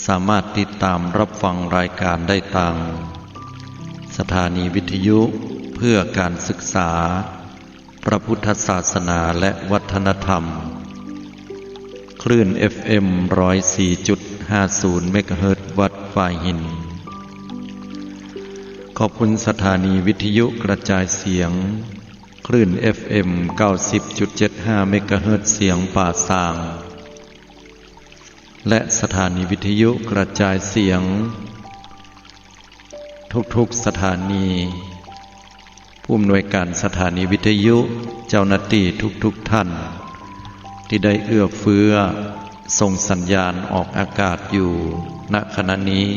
สามารถติดตามรับฟังรายการได้ทางสถานีวิทยุเพื่อการศึกษาพระพุทธศาสนาและวัฒนธรรมคลื่น FM 104.50 เมกะเฮิรตซ์วัดฝ่ายหินขอบคุณสถานีวิทยุกระจายเสียงคลื่น FM 90.75 เมกะเฮิรตซ์เสียงป่าซางและสถานีวิทยุกระจายเสียงทุกๆสถานีผู้อำนวยการสถานีวิทยุเจ้าหน้าที่ทุกท่านที่ได้เอื้อเฟื้อส่งสัญญาณออกอากาศอยู่ณขณะนี้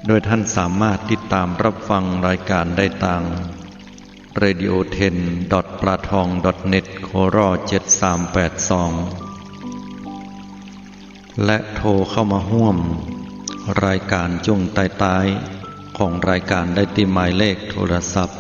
โดยท่านสามารถติดตามรับฟังรายการได้ทาง radio10.pratong.net โคร7382และโทรเข้ามาร่วมรายการช่วงท้ายๆของรายการได้ที่หมายเลขโทรศัพท์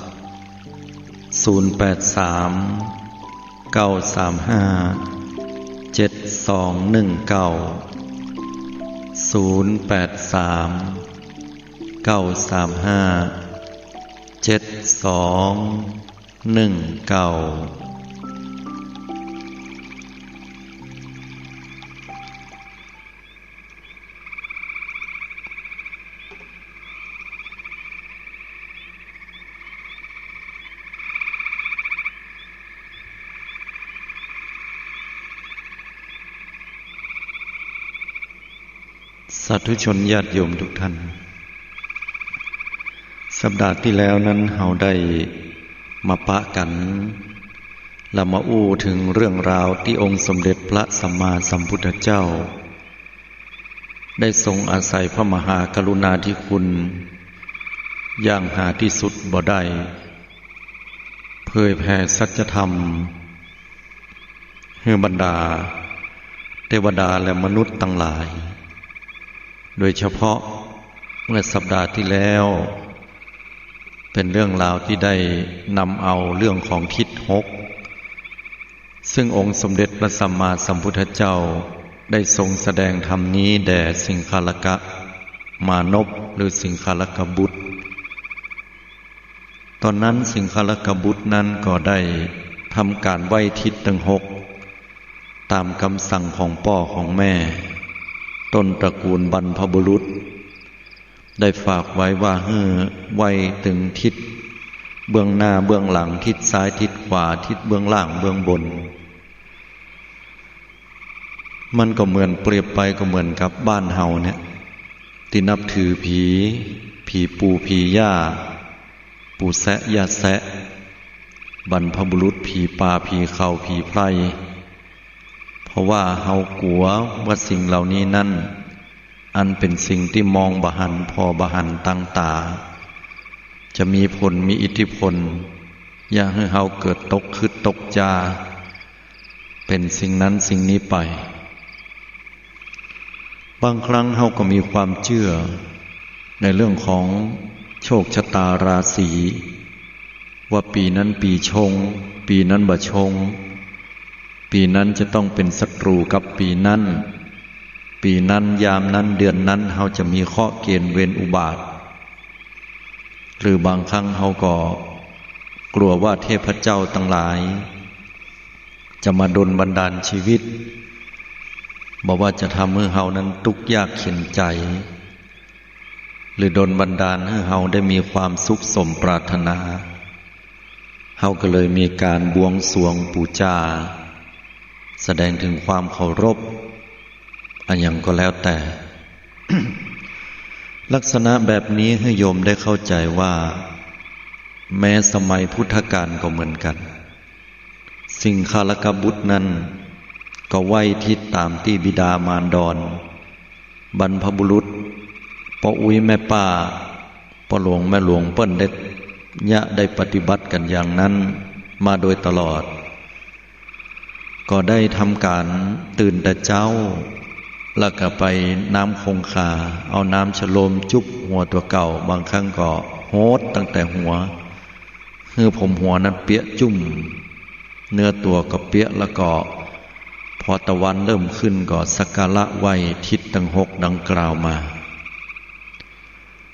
083-935-7219สาธุชนญาติโยมทุกท่านสัปดาห์ที่แล้วนั้นเราได้มาปะกันและมาอู้ถึงเรื่องราวที่องค์สมเด็จพระสัมมาสัมพุทธเจ้าได้ทรงอาศัยพระมหากรุณาธิคุณอย่างหาที่สุดบ่ได้เผยแผ่สัจธรรมให้บรรดาเทวดาและมนุษย์ทั้งหลายโดยเฉพาะเมื่อสัปดาห์ที่แล้วเป็นเรื่องราวที่ได้นำเอาเรื่องของทิศหกซึ่งองค์สมเด็จพระสัมมาสัมพุทธเจ้าได้ทรงแสดงธรรมนี้แด่สิงคาลกะมานพหรือสิงคาลกบุตรตอนนั้นสิงคาลกบุตรนั้นก็ได้ทำการไหว้ทิศทั้งหกตามคำสั่งของพ่อของแม่ต้นตระกูลบรรพบุรุษได้ฝากไว้ว่าไหว้ถึงทิศเบื้องหน้าเบื้องหลังทิศซ้ายทิศขวาทิศเบื้องล่างเบื้องบนมันก็เหมือนเปรียบไปก็เหมือนกับบ้านเฮาเนี่ยที่นับถือผีปูผีย่าปูแสะย่าแสะบรรพบุรุษผีป่าผีเขาผีไพรเพราะว่าเฮากลัวว่าสิ่งเหล่านี้นั่นอันเป็นสิ่งที่มองบ่หันพอบ่หันตั้งตาจะมีผลมีอิทธิพลอย่าให้เฮาเกิดตกคือตกจาเป็นสิ่งนั้นสิ่งนี้ไปบางครั้งเฮาก็มีความเชื่อในเรื่องของโชคชะตาราศีว่าปีนั้นปีชงปีนั้นบ่ชงปีนั้นจะต้องเป็นศัตรูกับปีนั้นปีนั้นยามนั้นเดือนนั้นเฮาจะมีเคราะห์เกณฑ์เวรอุบาทหรือบางครั้งเฮาก็กลัวว่าเทพเจ้าทั้งหลายจะมาดลบันดาลชีวิตบอกว่าจะทำให้เฮานั้นทุกข์ยากเข็ญใจหรือดลบันดาลให้เฮาได้มีความสุขสมปรารถนาเฮาก็เลยมีการบวงสรวงบูชาแสดงถึงความเคารพอันยังก็แล้วแต่ ลักษณะแบบนี้ให้โยมได้เข้าใจว่าแม้สมัยพุทธกาลก็เหมือนกันสิงคาลกบุตรนั้นก็ไหว้ทิศตามที่บิดามารดรบรรพบุรุษพ่ออุ้ยแม่ป้าพ่อหลวงแม่หลวงเปิ้นได้ปฏิบัติกันอย่างนั้นมาโดยตลอดก็ได้ทำการตื่นแต่เช้าแล้วก็ไปน้ำคงคาเอาน้ำฉโลมจุบหัวตัวเก่าบางครั้งก็โหดตั้งแต่หัวผมหัวนั้นเปียกจุ่มเนื้อตัวก็เปียกแล้วก็ พอตะวันเริ่มขึ้นก็สักการะไหว้ทิศทั้งหกดังกล่าวมา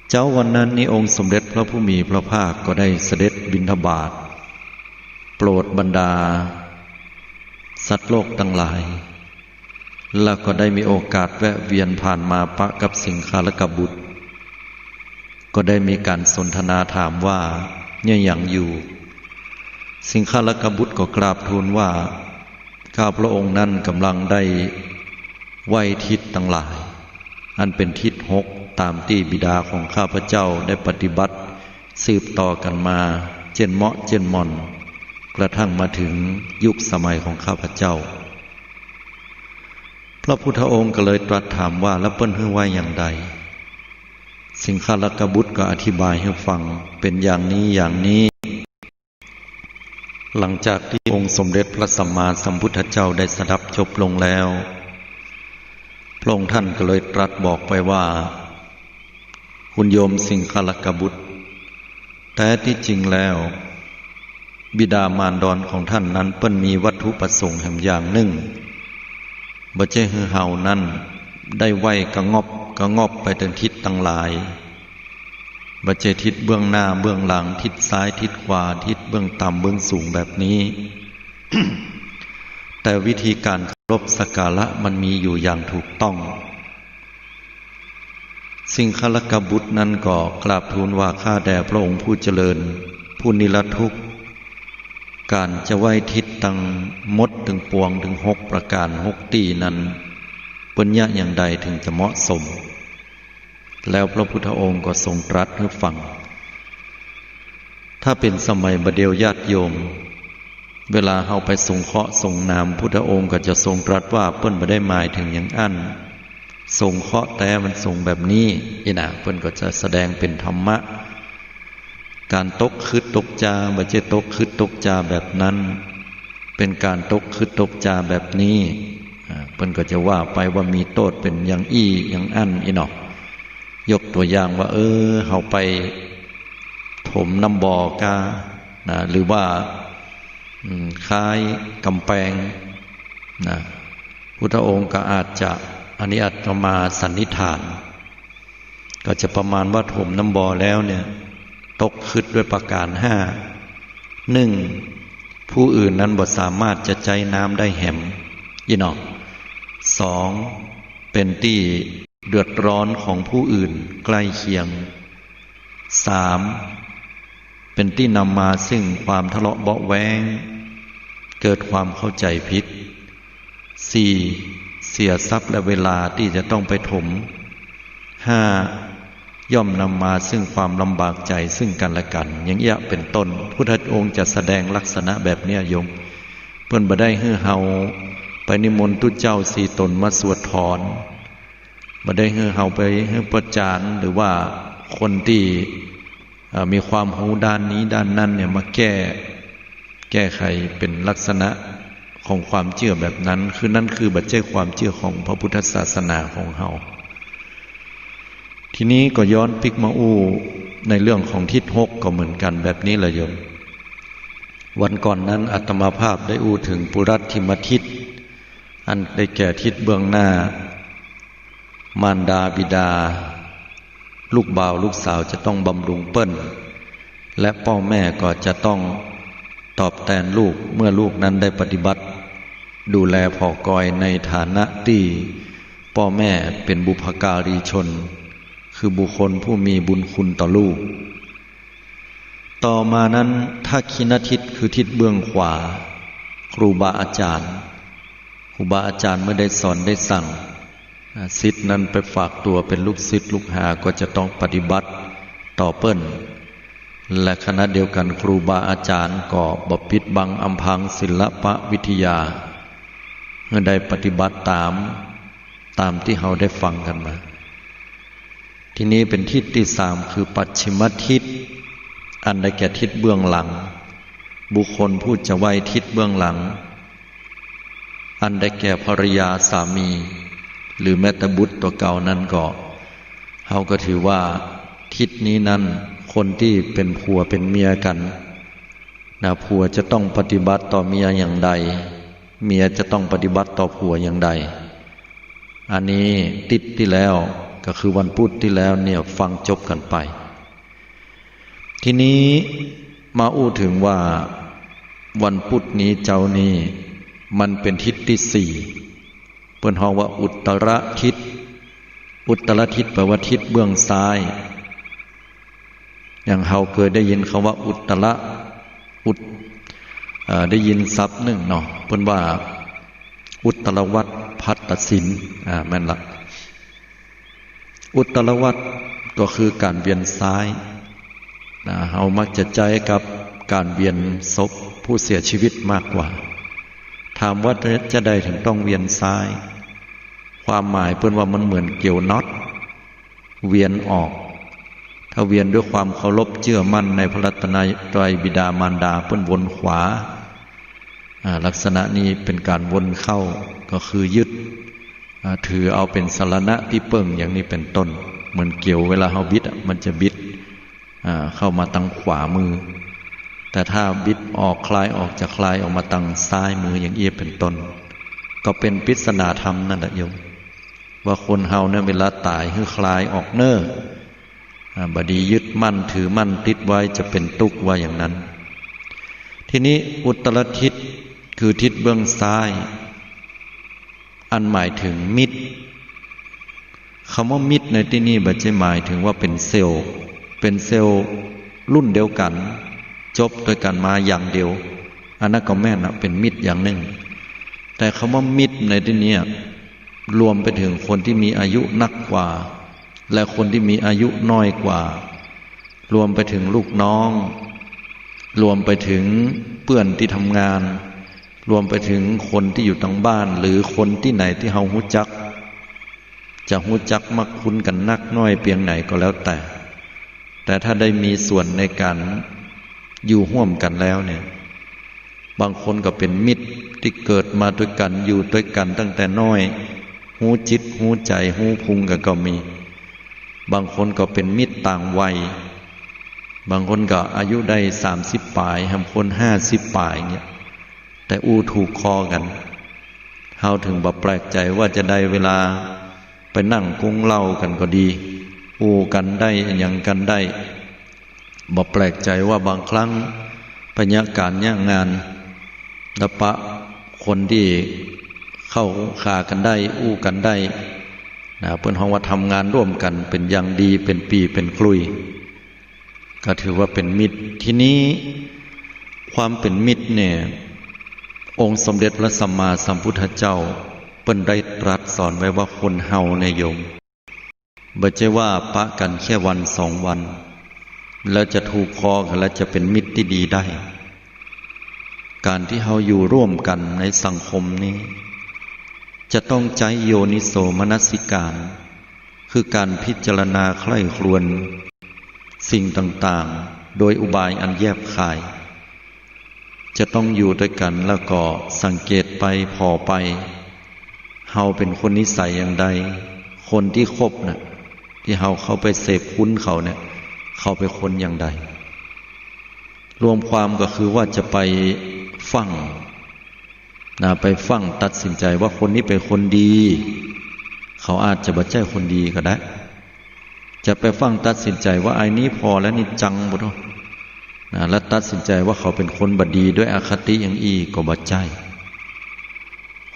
เจ้าวันนั้นนี้องค์สมเด็จพระผู้มีพระภาคก็ได้เสด็จบิณฑบาตโปรดบรรดาสัตว์โลกทั้งหลายแล้วก็ได้มีโอกาสแวะเวียนผ่านมาปะกับสิงคาลกบุตรก็ได้มีการสนทนาถามว่าเนี่ยอย่างอยู่สิงคาลกบุตรก็กราบทูลว่าข้าพระองค์นั้นกำลังได้ไหว้ทิศทั้งหลายอันเป็นทิศหกตามที่บิดาของข้าพเจ้าได้ปฏิบัติสืบต่อกันมาเจนเหมาะเจนมอนกระทั่งมาถึงยุคสมัยของข้าพเจ้าพระพุทธองค์ก็เลยตรัสถามว่าแล้วเปิ้นให้ไหว้อย่างใดสิงคาลกบุตรก็อธิบายให้ฟังเป็นอย่างนี้อย่างนี้หลังจากที่องค์สมเด็จพระสัมมาสัมพุทธเจ้าได้สดับจบลงแล้วพระองค์ท่านก็เลยตรัสบอกไปว่าคุณโยมสิงคาลกบุตรแท้ที่จริงแล้วบิดามารดรของท่านนั้นเปิ้นมีวัตถุประสงค์แห่งอย่างหนึ่งบ่ใช่ฮือเฮานั้นได้ไหวกระงอบไปถึงทิศต่างหลายบ่ใช่ทิศเบื้องหน้าเบื้องหลังทิศซ้ายทิศขวาทิศเบื้องต่ำเบื้องสูงแบบนี้ แต่วิธีการเคารพสักการะมันมีอยู่อย่างถูกต้องสิงคาลกบุตรนั้นก็กราบทูลว่าข้าแด่พระองค์ผู้เจริญผู้นิรทุกข์การจะไหว้ทิศตั้งมดถึงปวงถึงหกประการหกตีนั้นปัญญาอย่างใดถึงจะเหมาะสมแล้วพระพุทธองค์ก็ทรงตรัสให้ฟังถ้าเป็นสมัยบดเดียวญาติโยมเวลาเฮาไปทรงเคราะห์ทรงนามพุทธองค์ก็จะทรงตรัสว่าเปิ้นบ่ได้หมายถึงอย่างอั้นทรงเคราะห์แต่มันทรงแบบนี้อีน่ะเปิ้นก็จะแสดงเป็นธรรมะการตกคืดตกจาบ่ใช่ตกคืดตกจาแบบนั้นเป็นการตกคืดตกจาแบบนี้เปิ้นก็จะว่าไปว่ามีโทษเป็นอย่างอี้อย่างอั้นอีเนาะยกตัวอย่างว่าเฮาไปถมน้ำบ่อกานะหรือว่าคล้ายกำแพงนะพุทธองค์ก็อาจจะอันนี้อาจจะมาสันนิษฐานก็จะประมาณว่าถมน้ำบ่อแล้วเนี่ยตกขึ้นด้วยประการ1ผู้อื่นนั้นบ่สามารถจะใจน้ำได้แหมอีเนาะ2เป็นที่เดือดร้อนของผู้อื่นใกล้เคียง3เป็นที่นำมาซึ่งความทะเลาะเบาะแว้งเกิดความเข้าใจผิด4เสียทรัพย์และเวลาที่จะต้องไปถม5ย่อมนำมาซึ่งความลำบากใจซึ่งกันและกันอย่างเงี้ยเป็นต้นพุทธองค์จะแสดงลักษณะแบบเนี้ยโยมเพิ่นบ่ได้ให้เฮาไปนิมนต์ตุเจ้าสี่ตนมาสวดถอนบ่ได้ให้เฮาไปให้ประจานหรือว่าคนที่มีความรู้ด้านนี้ด้านนั้นเนี่ยมาแก้ไขเป็นลักษณะของความเชื่อแบบนั้นคือนั่นคือบัจเจกความเชื่อของพระพุทธศาสนาของเฮาทีนี้ก็ย้อนพลิกมาอู้ในเรื่องของทิศหกก็เหมือนกันแบบนี้แหละโยมวันก่อนนั้นอาตมาภาพได้อู้ถึงปุรัตถิมทิศอันได้แก่ทิศเบื้องหน้ามารดาบิดาลูกบ่าวลูกสาวจะต้องบำรุงเปิ้นและพ่อแม่ก็จะต้องตอบแทนลูกเมื่อลูกนั้นได้ปฏิบัติดูแลพ่อกอยในฐานะที่พ่อแม่เป็นบุพการีชนคือบุคคลผู้มีบุญคุณต่อลูกต่อมานั้นถ้าคินทิศคือทิศเบื้องขวาครูบาอาจารย์เมื่อได้สอนได้สั่งศิษย์นั้นไปฝากตัวเป็นลูกศิษย์ลูกหาก็จะต้องปฏิบัติต่อเปิ้นและคณะเดียวกันครูบาอาจารย์ก็บ่ปิดบังอำพรางศิลปวิทยาเมื่อได้ปฏิบัติตามที่เราได้ฟังกันมาทีนี้เป็นทิศที่3คือปัจฉิมทิศอันได้แก่ทิศเบื้องหลังบุคคลผู้จะไหว้ทิศเบื้องหลังอันได้แก่ภรรยาสามีหรือแม้แต่บุตรตัวเก่านั้นก็เราก็ถือว่าทิศนี้นั้นคนที่เป็นผัวเป็นเมียกันผัวจะต้องปฏิบัติต่อเมียอย่างใด เมียจะต้องปฏิบัติต่อผัวอย่างใดอันนี้ติดที่แล้วก็คือวันพุธที่แล้วเนี่ยฟังจบกันไปทีนี้มาอู้ถึงว่าวันพุธนี้เจ้านี้มันเป็นทิศที่สี่เปิ้นฮ้องว่าอุตรทิศอุตรทิศแปลว่าทิศเบื้องซ้ายอย่างเฮาเคยได้ยินคำว่าอุตระได้ยินศัพท์หนึ่งเนาะเพิ่นว่าอุตรวัฏพัตตสินแม่นละอุตรวัฏก็คือการเวียนซ้ายเฮามักจะใจกับการเวียนศพผู้เสียชีวิตมากกว่าถามว่าจะได้ถึงต้องเวียนซ้ายความหมายเพิ่นว่ามันเหมือนเกี่ยวน็อตเวียนออกถ้าเวียนด้วยความเคารพเชื่อมั่นในพระรัตนตรัยบิดามารดาเพิ่นวนขวาลักษณะนี้เป็นการวนเข้าก็คือยึดถือเอาเป็นสรณะที่เปิ้งอย่างนี้เป็นต้นเหมือนเกี่ยวเวลาเฮาบิดมันจะบิดเข้ามาทางขวามือแต่ถ้าบิดออกคลายออกจะคลายออกมาทางซ้ายมืออย่างเอียเป็นต้นก็เป็นปริศนาธรรมนั่นแหละโยมว่าคนเฮาเนี่ยเวลาตายคือคลายออกเน้อบดียึดมั่นถือมั่นติดไว้จะเป็นทุกข์ว่าอย่างนั้นทีนี้อุตรทิศคือทิศเบื้องซ้ายอันหมายถึงมิตรคำว่ามิตรในที่นี้บ่ใช่หมายถึงว่าเป็นเซลล์รุ่นเดียวกันจบด้วยกันมาอย่างเดียวอันนั้นก็แม่นนะเป็นมิตรอย่างหนึ่งแต่คำว่ามิตรในที่นี้รวมไปถึงคนที่มีอายุนักกว่าและคนที่มีอายุน้อยกว่ารวมไปถึงลูกน้องรวมไปถึงเพื่อนที่ทำงานรวมไปถึงคนที่อยู่ทางบ้านหรือคนที่ไหนที่เฮาฮู้จักจะฮู้จักมักคุ้นกันนักน้อยเพียงไหนก็แล้วแต่ถ้าได้มีส่วนในการอยู่ร่วมกันแล้วเนี่ยบางคนก็เป็นมิตรที่เกิดมาด้วยกันอยู่ด้วยกันตั้งแต่น้อยฮู้จิตฮู้ใจฮู้พุงกันก็มีบางคนก็เป็นมิตรต่างวัยบางคนก็อายุได้30ปลายบางคน50ปลายเนี่ยแต่ถูกคอกันเฮาถึงบ่แปลกใจว่าจะได้เวลาไปนั่งกุ้งเหล้ากันก็ดีกันได้อย่างกันได้บ่แปลกใจว่าบางครั้งบรรยากาศงานตะปะคนที่เข้าขากันได้กันได้เพิ่นฮ้องว่าทำงานร่วมกันเป็นอย่างดีเป็นปีเป็นคลุยก็ถือว่าเป็นมิตรทีนี้ความเป็นมิตรเนี่ยองค์สมเด็จพระสัมมาสัมพุทธเจ้าเพิ่นได้ตรัสสอนไว้ว่าคนเฮาเนี่ยโยมบ่ใช่ว่าปะกันแค่วัน2 วันแล้วจะถูกคอกันแล้วจะเป็นมิตรที่ดีได้การที่เฮาอยู่ร่วมกันในสังคมนี้จะต้องใจโยนิโสมนสิการคือการพิจารณาใคร่ครวญสิ่งต่างๆโดยอุบายอันแยบคายจะต้องอยู่ด้วยกันแล้วก็สังเกตไปพอไปเฮาเป็นคนนิสัยอย่างใดคนที่คบน่ะที่เฮาเข้าไปเสพคุ้นเขาเนี่ยเขาเป็นคนอย่างใดรวมความก็คือว่าจะไปฟังไปฟังตัดสินใจว่าคนนี้เป็นคนดีเขาอาจจะบ่ใช่คนดีก็ได้จะไปฟังตัดสินใจว่าไอ้นี้พอแล้วนี่จังบ่เนาะแล้วตัดสินใจว่าเขาเป็นคนบดีด้วยอคติอย่างก็บ่ใช่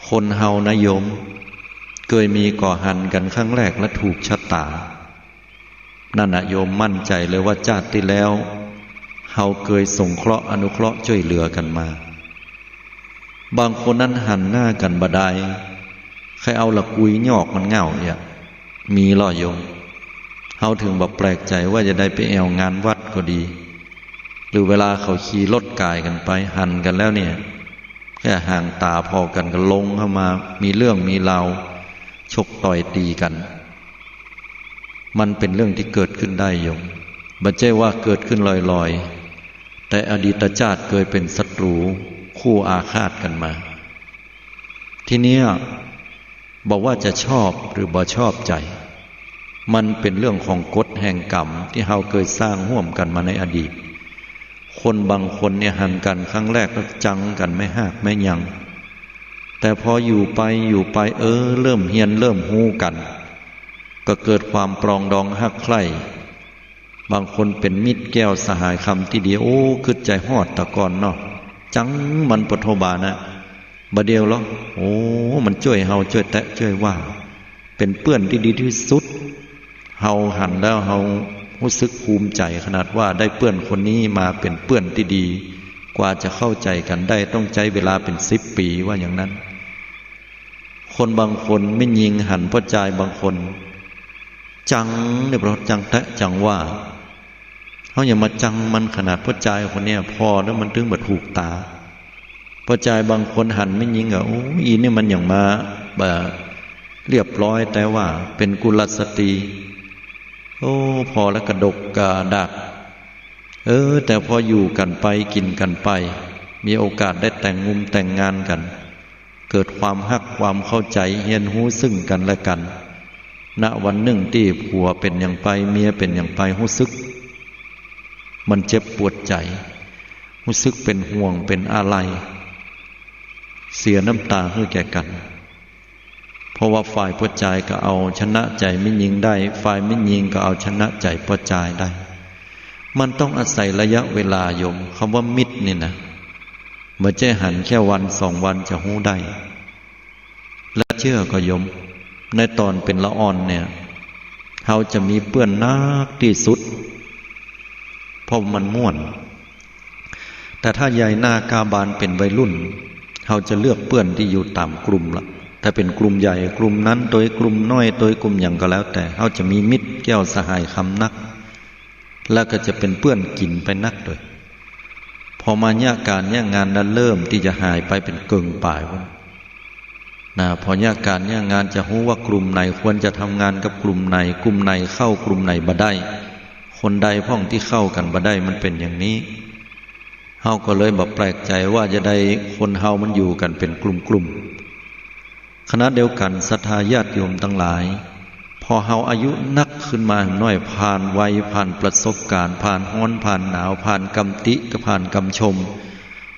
คนเฮานะโยมเคยมีก่อหันกันครั้งแรกและถูกชะตานั่นนะโยมมั่นใจเลยว่าชาติที่แล้วเฮาเคยสงเคราะห์อนุเคราะห์ช่วยเหลือกันมาบางคนนั้นหันหน้ากันบ่ได้ใครเอาละกุยยอกมันเหงาเนี่ยมีล่อโยมเฮาถึงบ่แปลกใจว่าจะได้ไปแอวงานวัดก็ดีหรือเวลาเขาขี่รถกายกันไปหันกันแล้วเนี่ยแค่ห่างตาพอกันก็ลงเข้ามามีเรื่องมีราวชกต่อยตีกันมันเป็นเรื่องที่เกิดขึ้นได้โยมบ่ใช่ว่าเกิดขึ้นลอยๆแต่อดีตชาติเคยเป็นศัตรูคู่อาฆาตกันมาทีนี้บอกว่าจะชอบหรือบ่ชอบใจมันเป็นเรื่องของกฎแห่งกรรมที่เราเคยสร้างร่วมกันมาในอดีตคนบางคนเนี่ยหันกันครั้งแรกแล้วจังกันไม่หักไม่ยั้ง แต่พออยู่ไปเริ่มเฮียนเริ่มฮู้กันก็เกิดความปรองดองฮักใคร่บางคนเป็นมิตรแก้วสหายคำที่เดียวโอ้คือใจฮอดตะกอนเนาะจังมันปโทบานะบะเดียวหรอโอ้มันช่วยเฮาช่วยแตะช่วยว่าเป็นเปื้อนที่ดีที่สุดเฮาหันแล้วเฮารู้สึกภูมิใจขนาดว่าได้เปื้อนคนนี้มาเป็นเปื้อนที่ดีกว่าจะเข้าใจกันได้ต้องใช้เวลาเป็น10 ปีว่าอย่างนั้นคนบางคนไม่ยิงหันพ่อใจบางคนจังเนี่ยเพราะจังแตะจังว่าเขาอย่ามาจังมันขนาดพ่อใจคนเนี้ยพอแล้วมันถึงบัดถูกตาพ่อใจบางคนหันไม่ยิงอ่ะโอ้อีนี่มันอย่างมาแบบเรียบร้อยแต่ว่าเป็นกุลสตรีโอ้พอแล้วกระดกกระดักแต่พออยู่กันไปกินกันไปมีโอกาสได้แต่งงุมแต่งงานกันเกิดความฮักความเข้าใจเฮียนหู้ซึ่งกันและกันณวันหนึ่งที่ผัวเป็นอย่างไปเมียเป็นอย่างไปหู้ซึกมันเจ็บปวดใจหู้ซึกเป็นห่วงเป็นอะไรเสียน้ำตาให้แก่กันเพราะว่าฝ่ายพ่อใจก็เอาชนะใจไม่ยิงได้ฝ่ายไม่ยิงก็เอาชนะใจพ่อใจได้มันต้องอาศัยระยะเวลาโยมคำว่ามิตรนี่นะเมื่อใจหันแค่วัน2 วันจะหู้ได้และเชื่อก็โยมในตอนเป็นละอ่อนเนี่ยเขาจะมีเปื้อนนักที่สุดเพราะมันม่วนแต่ถ้าใหญ่หน้ากาบานเป็นวัยรุ่นเขาจะเลือกเปื้อนที่อยู่ตามกลุ่มละถ้าเป็นกลุ่มใหญ่กลุ่มนั้นโดยกลุ่มน้อยโดยกลุ่มอย่างก็แล้วแต่เขาจะมีมิตรแก้วสหายคำนักแล้วก็จะเป็นเปื้อนกินไปนักด้วยพอมาเนี่ยการเนี่ยงานนั้นเริ่มที่จะหายไปเป็นเกิงป่ายวะพอเนี่ยการเนี่ยงานจะรู้ว่ากลุ่มไหนควรจะทำงานกับกลุ่มไหนกลุ่มไหนเข้ากลุ่มไหนบ่ได้คนใดพ้องที่เข้ากันบ่ได้มันเป็นอย่างนี้เฮาก็เลยแบบแปลกใจว่าจะได้คนเฮามันอยู่กันเป็นกลุ่มคณะเดียวกันศรัทธาญาติโยมทั้งหลายพอเฮาอายุนักขึ้นมาหน่อยผ่านวัยผ่านประสบการณ์ผ่านร้อนผ่านหนาวผ่านกำติก็ผ่านกำชม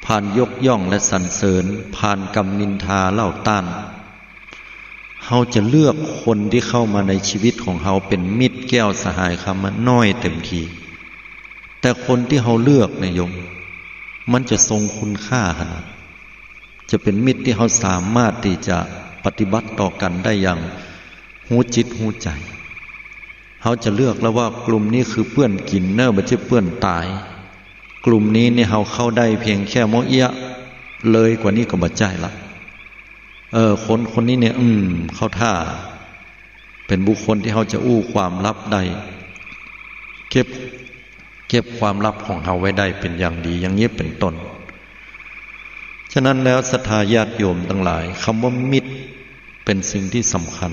ผ่านยกย่องและสรรเสริญผ่านกำนินทาเล่าต้านเฮาจะเลือกคนที่เข้ามาในชีวิตของเฮาเป็นมิตรแก้วสหายคำมันน้อยเต็มทีแต่คนที่เฮาเลือกนะโยมมันจะทรงคุณค่าขนาดจะเป็นมิตรที่เฮาสามารถที่จะปฏิบัติต่อกันได้อย่างหูจิตหูใจเขาจะเลือกแล้วว่ากลุ่มนี้คือเปื้อนกินเนอร์ไม่ใช่เปื้อนตายกลุ่มนี้เนี่ยเขาเข้าได้เพียงแค่โมเอียเลยกว่านี้ก็บ่ใจละคนนี้เนี่ยเข้าท่าเป็นบุคคลที่เขาจะอู้ความลับได้เก็บความลับของเขาไว้ได้เป็นอย่างดีอย่างนี้เป็นต้นฉะนั้นแล้วศรัทธาญาติโยมทั้งหลายคำว่ามิตรเป็นสิ่งที่สำคัญ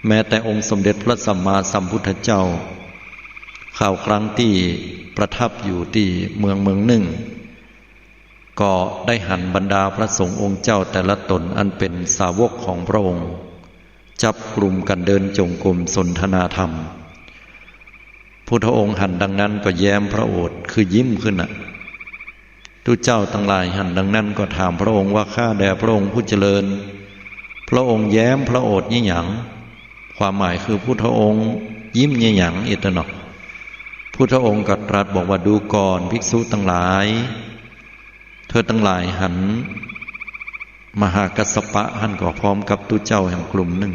แม้แต่องค์สมเด็จพระสัมมาสัมพุทธเจ้าข่าวครั้งที่ประทับอยู่ที่เมืองหนึ่งก็ได้หันบรรดาพระสงฆ์องค์เจ้าแต่ละตนอันเป็นสาวกของพระองค์จับกลุ่มกันเดินจงกรมสนทนาธรรมพุทธองค์หันดังนั้นก็แย้มพระโอษฐ์คือยิ้มขึ้นทุกเจ้าทั้งหลายหันดังนั้นก็ถามพระองค์ว่าข้าแด่พระองค์ผู้เจริญพระองค์แย้มพระโอษฐ์ยี่หยังความหมายคือพุทธองค์ยิ้มยี่หยังอิตนอกพุทธองค์ก็ตรัสบอกว่าดูก่อนภิกษุทั้งหลายเธอทั้งหลายหันมหากัสสปะหันก็พร้อมกับตุเจ้าแห่งกลุ่มหนึ่ง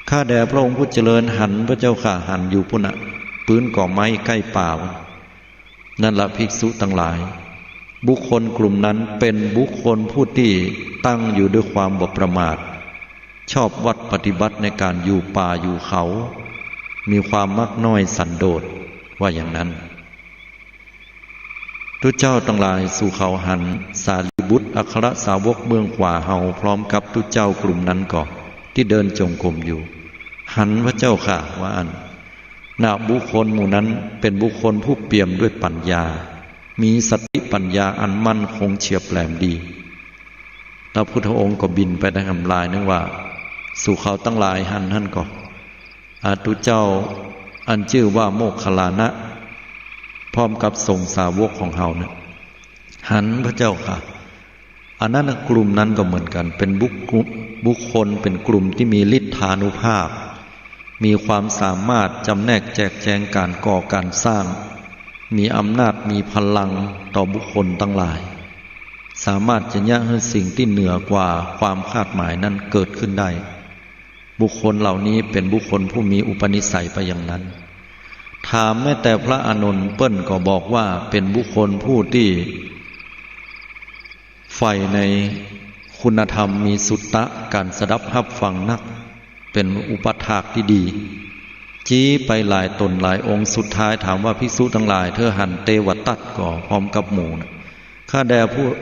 ข้าแด่พระองค์ผู้เจริญหันพระเจ้าข้าหันอยู่พุ่นปืนก่อไม้ใกล้ป่านั่นละภิกษุทั้งหลายบุคคลกลุ่มนั้นเป็นบุคคลผู้ที่ตั้งอยู่ด้วยความบ่ประมาทชอบวัดปฏิบัติในการอยู่ป่าอยู่เขามีความมักน้อยสันโดษว่าอย่างนั้นทุกเจ้าทั้งหลายสู่เขาหันสารีบุตรอัครสาวกเมืองขวาเฮาพร้อมกับทุกเจ้ากลุ่มนั้นก่อนที่เดินจงกรมอยู่หันพระเจ้าค่ะว่าบุคคลหมู่นั้นเป็นบุคคลผู้เปี่ยมด้วยปัญญามีสติปัญญาอันมั่นคงเฉียบแหลมดีแล้วพุทธองค์ก็บินไปได้ทำลายนึกว่าสู่เขาตั้งหลายหันท่านก็ทุเจ้าอันชื่อว่าโมคคัลลานะพร้อมกับส่งสาวกของเฮานะหันพระเจ้าค่ะ อันนั้นกลุ่มนั้นก็เหมือนกันเป็นบุคคลเป็นกลุ่มที่มีฤทธานุภาพมีความสามารถจำแนกแจกแจงการก่อการสร้างมีอำนาจมีพลังต่อบุคคลทั้งหลายสามารถจะยั้งให้สิ่งที่เหนือกว่าความคาดหมายนั้นเกิดขึ้นได้บุคคลเหล่านี้เป็นบุคคลผู้มีอุปนิสัยไปอย่างนั้นถามแม้แต่พระอานนท์เปิ้ลก็บอกว่าเป็นบุคคลผู้ที่ใฝ่ในคุณธรรมมีสุตตะการสดับรับฟังนักเป็นอุปถากที่ดีจี้ไปหลายตนหลายองค์สุดท้ายถามว่าภิกษุทั้งหลายเธอหันเตวตัดก่อพร้อมกับหมู่ข้าแด่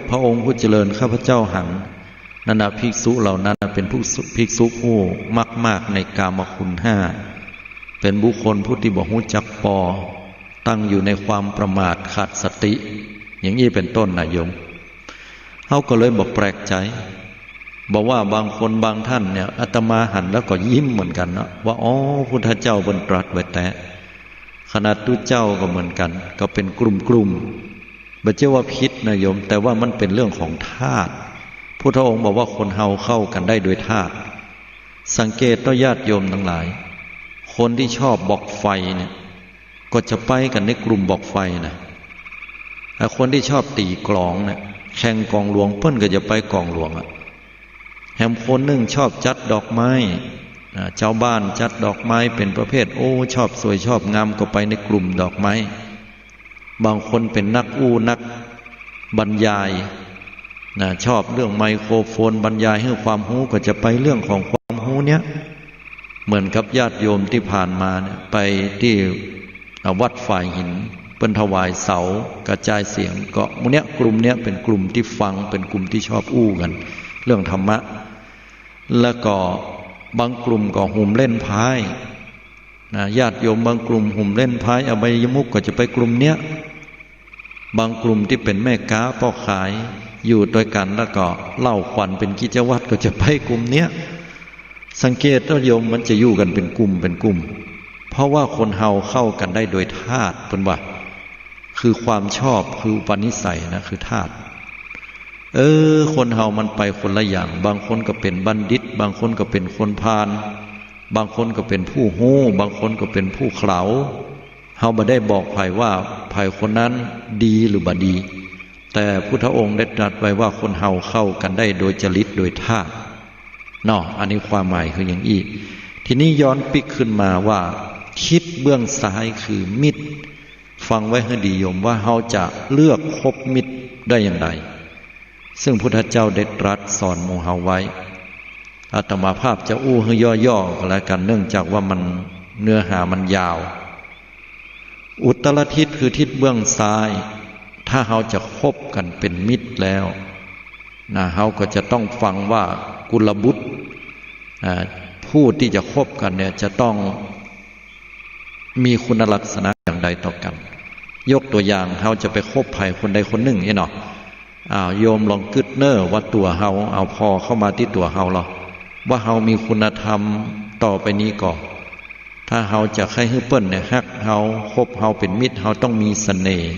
พระองค์ผู้เจริญข้าพเจ้าหันนั่นภิกษุเหล่านั้นเป็นผู้ภิกษุผู้มากในกามคุณห้าเป็นบุคคลผู้ที่บ่ฮู้จักปอตั้งอยู่ในความประมาทขาดสติอย่างนี้เป็นต้นนะโยมเขาก็เลยบอกแปลกใจบอกว่าบางคนบางท่านเนี่ยอาตมาหันแล้วก็ยิ้มเหมือนกันนะว่าอ๋อพุทธเจ้าบนตรัสไว้แต่ขนาดตุเจ้าก็เหมือนกันก็เป็นกลุ่มบ่เจ้าว่าพิษนะโยมแต่ว่ามันเป็นเรื่องของธาตุพุทธองค์บอกว่าคนเฮาเข้ากันได้โดยธาตุสังเกตต่อญาติโยมทั้งหลายคนที่ชอบบอกไฟเนี่ยก็จะไปกันในกลุ่มบอกไฟนะแต่คนที่ชอบตีกลองเนี่ยแข่งกองหลวงเพิ่นก็จะไปกองหลวงแถมคนหนึ่งชอบจัดดอกไม้เจ้าบ้านจัดดอกไม้เป็นประเภทโอ้ชอบสวยชอบงามก็ไปในกลุ่มดอกไม้บางคนเป็นนักนักบรรยายชอบเรื่องไมโครโฟนบรรยายให้ความรู้ก็จะไปเรื่องของความรู้เนี้ยเหมือนกับญาติโยมที่ผ่านมาเนี่ยไปที่วัดฝ่ายหินเปิ้นถวายเสากระจายเสียงก็มื้อเนี้ยกลุ่มเนี้ยเป็นกลุ่มที่ฟังเป็นกลุ่มที่ชอบกันเรื่องธรรมะแล้วก็บางกลุ่มก็หุ่มเล่นพายญาติโยมบางกลุ่มหุ่มเล่นพายอบายมุขก็จะไปกลุ่มเนี้ยบางกลุ่มที่เป็นแม่ค้าพ่อขายอยู่ด้วยกันแล้วก็เล่าขวัญเป็นกิจวัตรก็จะไปกลุ่มเนี้ยสังเกตว่าโยมมันจะอยู่กันเป็นกลุ่มเพราะว่าคนเฮาเข้ากันได้โดยธาตุเป็นว่าคือความชอบคืออุปนิสัยนะคือธาตุคนเฮามันไปคนละอย่างบางคนก็เป็นบัณฑิตบางคนก็เป็นคนพาลบางคนก็เป็นผู้โง่บางคนก็เป็นผู้เขลาเฮาบ่ได้บอกไผว่าไผคนนั้นดีหรือบ่ดีแต่พุทธองค์ได้ตรัสไว้ว่าคนเฮาเข้ากันได้โดยจริตโดยธาตุเนาะอันนี้ความหมายคืออย่างนี้ทีนี้ย้อนปิกขึ้นมาว่าทิศเบื้องซ้ายคือมิตรฟังไว้ให้ดีโยมว่าเฮาจะเลือกคบมิตรได้อย่างไรซึ่งพุทธเจ้าได้ตรัสสอนหมู่เฮาไว้อาตมาภาพจะให้ย่อๆกันแล้วกันเนื่องจากว่ามันเนื้อหามันยาวอุตรทิศคือทิศเบื้องซ้ายถ้าเฮาจะคบกันเป็นมิตรแล้วเฮาก็จะต้องฟังว่ากุลบุตรผู้ที่จะคบกันเนี่ยจะต้องมีคุณลักษณะอย่างใดต่อกันยกตัวอย่างเฮาจะไปคบใครคนใดคนหนึ่งเนาะโยมลองกึดเนอว่าตัวเฮาเอาพอเข้ามาที่ตัวเฮาหรอว่าเฮามีคุณธรรมต่อไปนี้ก่อนถ้าเฮาจะให้เปิ้นเนี่ยฮักเฮาคบเฮาเป็นมิตรเฮาต้องมีเสน่ห์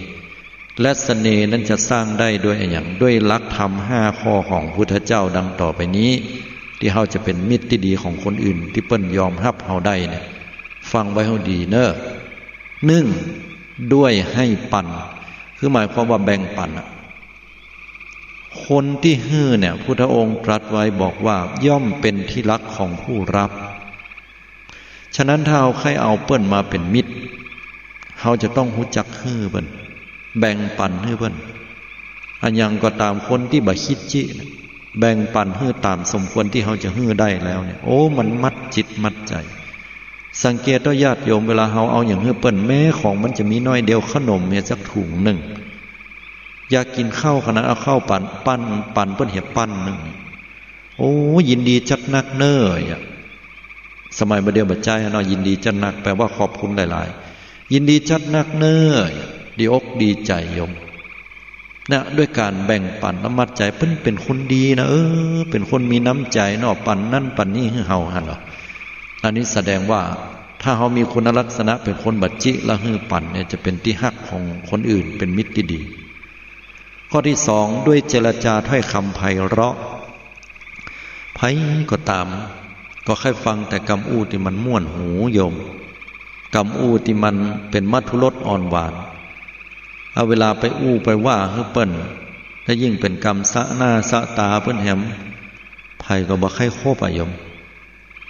และเสน่ห์นั้นจะสร้างได้ด้วยอย่างด้วยหลักธรรม5ข้อของพุทธเจ้าดังต่อไปนี้ที่เฮาจะเป็นมิตรที่ดีของคนอื่นที่เปิ้นยอมรับเฮาได้เนี่ยฟังไว้ให้ดีเนอะ1ด้วยให้ปันคือหมายความว่าแบ่งปันคนที่ฮื้อเนี่ยพุทธองค์ตรัสไว้บอกว่าย่อมเป็นที่รักของผู้รับฉะนั้นถ้าเอาใครเอาเปิ้นมาเป็นมิตรเฮาจะต้องรู้จักฮื้อเปิ้นแบ่งปันฮื้อเปิ้นอันยังก็ตามคนที่บ่คิดจิแบ่งปันฮื้อตามสมควรที่เฮาจะฮื้อได้แล้วเนี่ยโอ้มันมัดจิตมัดใจสังเกตต่อญาติโยมเวลาเฮาเอาอย่างฮื้อเปิ้นแม้ของมันจะมีน้อยเดียวขนมเนี่ยสักถุงหนึ่งอยากกินข้าวขนาดเอาข้าวปั่นเปิ้นเหี่ยปั้นหนึ่งโอ้ยินดีจัดนักเน้อสมัยบ่เดียวบ่ใจเนาะยินดีจัดนักแปลว่าขอบคุณหลายๆยินดีจัดนักเน้อดีอกดีใจโยมนะด้วยการแบ่งปันน้ำมัดใจเพิ่นเป็นคนดีนะเป็นคนมีน้ำใจเนาะปันนั่นปันนี่ให้เฮาหั่นเหรออันนี้แสดงว่าถ้าเฮามีคุณลักษณะเป็นคนบัดจิละฮื้อปันเนี่ยจะเป็นที่ฮักของคนอื่นเป็นมิตรที่ดี ข้อที่สองด้วยเจรจาถ้อยคำไพเราะไผก็ตามก็แค่ฟังแต่คำอู้ที่มันม่วนหูโยมคำอู้ที่มันเป็นมัทุรสอ่อนหวานเอาเวลาไปอู้ไปว่าเฮ้เปิ้นถ้ายิ่งเป็นกรรมสะหน้าสะตาเปิ้นแหมไผก็บ่ใครโคบอะโยม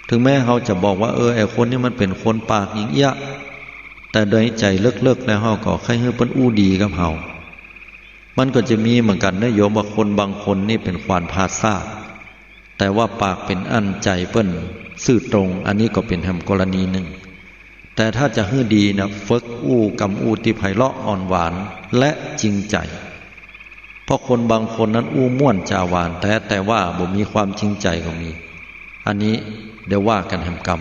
ถึงแม้เขาจะบอกว่าไอ้คนนี้มันเป็นคนปากหญิงยะแต่โดยใจเลิกๆแล้วเขาก็ใครเฮ้เปิ้นอู้ดีกับเขามันก็จะมีเหมือนกันนะโยมว่าคนบางคนนี่เป็นควานพาซ่าแต่ว่าปากเป็นอั้นใจเปิ้นซื่อตรงอันนี้ก็เป็นแห่งกรณีหนึ่งแต่ถ้าจะฮื้อดีนะฝึกอู้กำอู้ที่ไพเราะอ่อนหวานและจริงใจเพราะคนบางคนนั้นอู้ม่วนจาหวานแต่ว่าบ่มีความจริงใจก็มีอันนี้เดี๋ยวว่ากันแห่งกรรม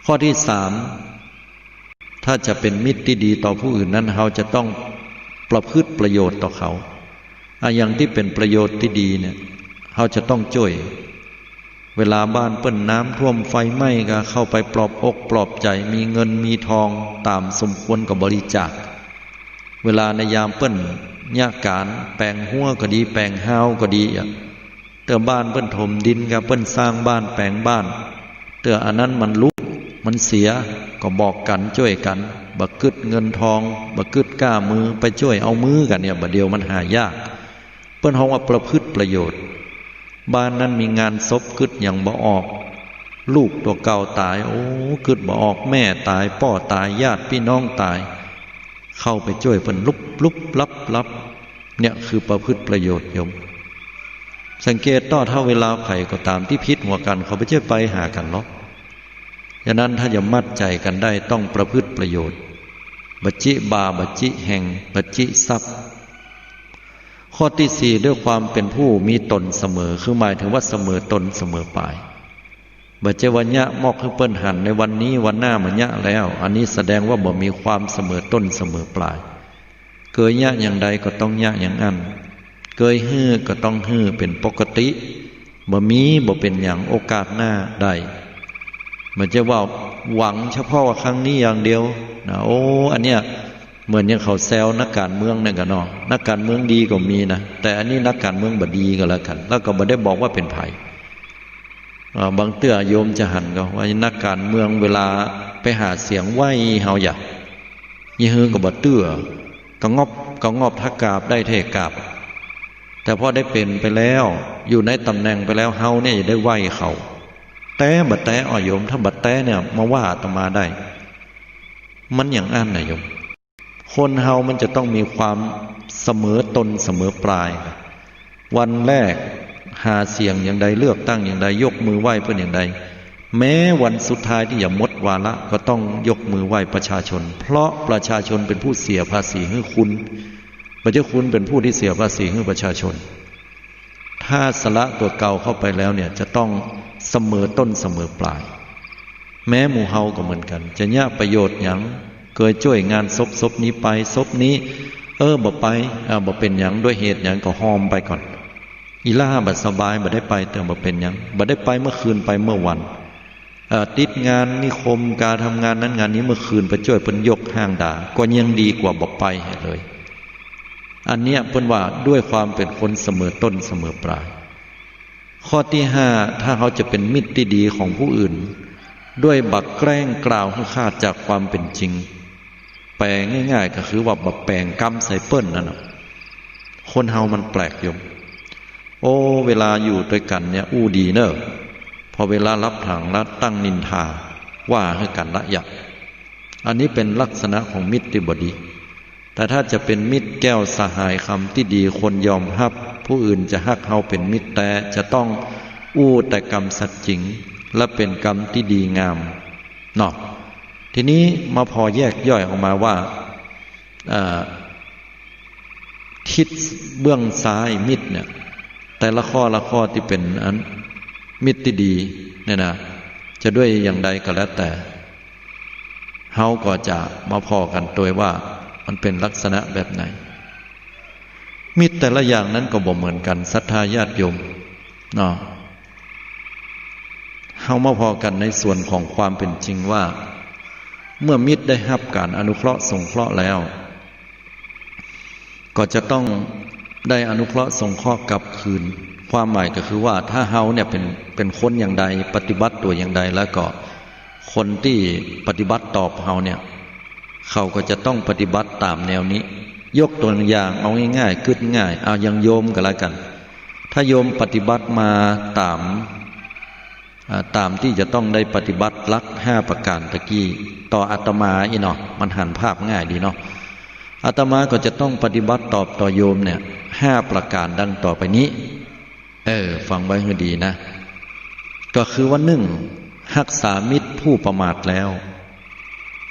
ข้อที่สามถ้าจะเป็นมิตรที่ดีต่อผู้อื่นนั้นเราจะต้องประพฤติประโยชน์ต่อเขาอย่างที่เป็นประโยชน์ที่ดีเนี่ยเราจะต้องช่วยเวลาบ้านเปิ้นน้ำท่วมไฟไหม้ก็เข้าไปปลอบอกปลอบใจมีเงินมีทองตามสมควรกับบริจาคเวลาในยามเปิ้นยากการแปลงหัวก็ดีแปลงห้าวก็ดีเตือบ้านเปิ้นถมดินกับเปิ้นสร้างบ้านแปลงบ้านเตืออันนั้นมันลุกมันเสียก็บอกกันช่วยกันบักกึดเงินทองบักกึดกล้ามือไปช่วยเอามือกันเนี่ยบัดเดียวมันหายากเปิ้นฮ้องว่าประพฤติประโยชน์บ้านนั้นมีงานศพกึดอย่างบ่ออกลูกตัวเก่าตายกึดบ่ออกแม่ตายพ่อตายญาติพี่น้องตายเข้าไปช่วยเพิ่นลุบลับเนี่ยคือประพฤติประโยชน์โยมสังเกตต่อเท่าเวลาไผก็ตามที่พิษหัวกันเขาไปเชื่อไปหากันหรอกฉะนั้นถ้าจะมัดใจกันได้ต้องประพฤติประโยชน์บัจจิบาบัจจิแห่งบัจจิทรัพย์ข้อที่สี่ด้วยความเป็นผู้มีตนเสมอคือหมายถึงว่าเสมอตนเสมอปลายบัจเจวัญญะมอกให้เปิ้นหันในวันนี้วันหน้ามันยะแล้วอันนี้แสดงว่าบ่มีความเสมอต้นเสมอปลายเกยยะอย่างใดก็ต้องยะอย่างนั้นเกยฮื้อก็ต้องฮื้อเป็นปกติบ่เป็นอย่างโอกาสหน้าได้มันจะว่าหวังเฉพาะว่าครั้งนี้อย่างเดียวนะอันเนี้ยเหมือนอย่างเขาแซวนักการเมืองนั่นกันเนาะนักการเมืองดีก็มีนะแต่อันนี้นักการเมืองบ่ดีก็แล้วกันแล้วก็บ่ได้บอกว่าเป็นไผบางเตื้อโยมจะหันก็ว่านักการเมืองเวลาไปหาเสียงไหวเฮาอย่ายี่ฮือก็บ่เตื้อก็งอบทักกาบได้เทกาบแต่พอได้เป็นไปแล้วอยู่ในตำแหน่งไปแล้วเฮาเนี่ยจะได้ไหวเขาแต่บัดแต่โยมถ้าบัดแต่เนี่ยมาว่าอาตมาได้มันอย่างอันน่ะโยมคนเฮามันจะต้องมีความเสมอตนเสมอปลายวันแรกหาเสียงอย่างใดเลือกตั้งอย่างใดยกมือไหว้เพื่อนอย่างใดแม้วันสุดท้ายที่อย่าหมดวาระก็ต้องยกมือไหว้ประชาชนเพราะประชาชนเป็นผู้เสียภาษีให้คุณประชาชนเป็นผู้ที่เสียภาษีให้ประชาชนถ้าสละตัวเก่าเข้าไปแล้วเนี่ยจะต้องเสมอต้นเสมอปลายแม้หมู่เฮาก็เหมือนกันจะเนี่ยประโยชน์อย่างเคยช่วยงานศพนี้ไปศพนี้บ่ไปบ่เป็นอย่างด้วยเหตุอย่างก็หอมไปก่อนอีล่าบัดสบายบ่ได้ไปแต่บ่เป็นอย่างบ่ได้ไปเมื่อคืนไปเมื่อวันติดงานนิคมการทำงานนั้นงานนี้เมื่อคืนไปช่วยเพิ่นยกห้างด่าก็ยังดีกว่าบ่ไปเลยอันเนี้ยเพิ่นว่าด้วยความเป็นคนเสมอต้นเสมอปลายข้อที่ห้าถ้าเขาจะเป็นมิตรที่ดีของผู้อื่นด้วยบักแกล้งกล่าวให้ขาดจากความเป็นจริงแปลง่ายๆก็คือว่าบักแปลงกรรมใส่เปิ้นนั่นน่ะคนเฮามันแปลกอยู่เวลาอยู่ด้วยกันเนี่ยอู้ดีเนอะพอเวลารับถังแล้วตั้งนินทาว่าให้กันละหยับอันนี้เป็นลักษณะของมิตรที่บ่ดีแต่ถ้าจะเป็นมิตรแก้วสหายคำที่ดีคนยอมรับผู้อื่นจะฮักเฮาเป็นมิตรแต่จะต้องอู้แต่กรรมสัจจริงและเป็นกรรมที่ดีงามเนาะทีนี้มาพอแยกย่อยออกมาว่าทิศเบื้องซ้ายมิตรเนี่ยแต่ละข้อที่เป็นอันมิตรที่ดีเนี่ยนะจะด้วยอย่างใดก็แล้วแต่เฮาก็จะมาพอกันโดยว่ามันเป็นลักษณะแบบไหนมิตรแต่ละอย่างนั้นก็บ่เหมือนกันศรัทธาญาติโยมเนาะเฮามาพอกันในส่วนของความเป็นจริงว่าเมื่อมิตรได้รับการอนุเคราะห์สงเคราะห์แล้วก็จะต้อง ได้อนุเคราะห์สงเคราะห์กลับคืนความหมายก็คือว่าถ้าเฮาเนี่ยเป็นคนอย่างใดปฏิบัติตัวอย่างใดแล้วก็คนที่ปฏิบัติตอบเฮาเนี่ยเขาก็จะต้องปฏิบัติตามแนวนี้ยกตัวอย่างเอาง่ายๆกึศง่ายเอาอย่างโยมก็แล้วกันถ้าโยมปฏิบัติมาตามที่จะต้องได้ปฏิบัติหลัก5ประการตะกี้ต่ออาตมาอีเนาะมันหันภาพง่ายดีเนาะอาตมาก็จะต้องปฏิบัติตอบต่อโยมเนี่ย5ประการดังต่อไปนี้ฟังไว้ให้ดีนะก็คือว่ารักษามิตรผู้ประมาทแล้ว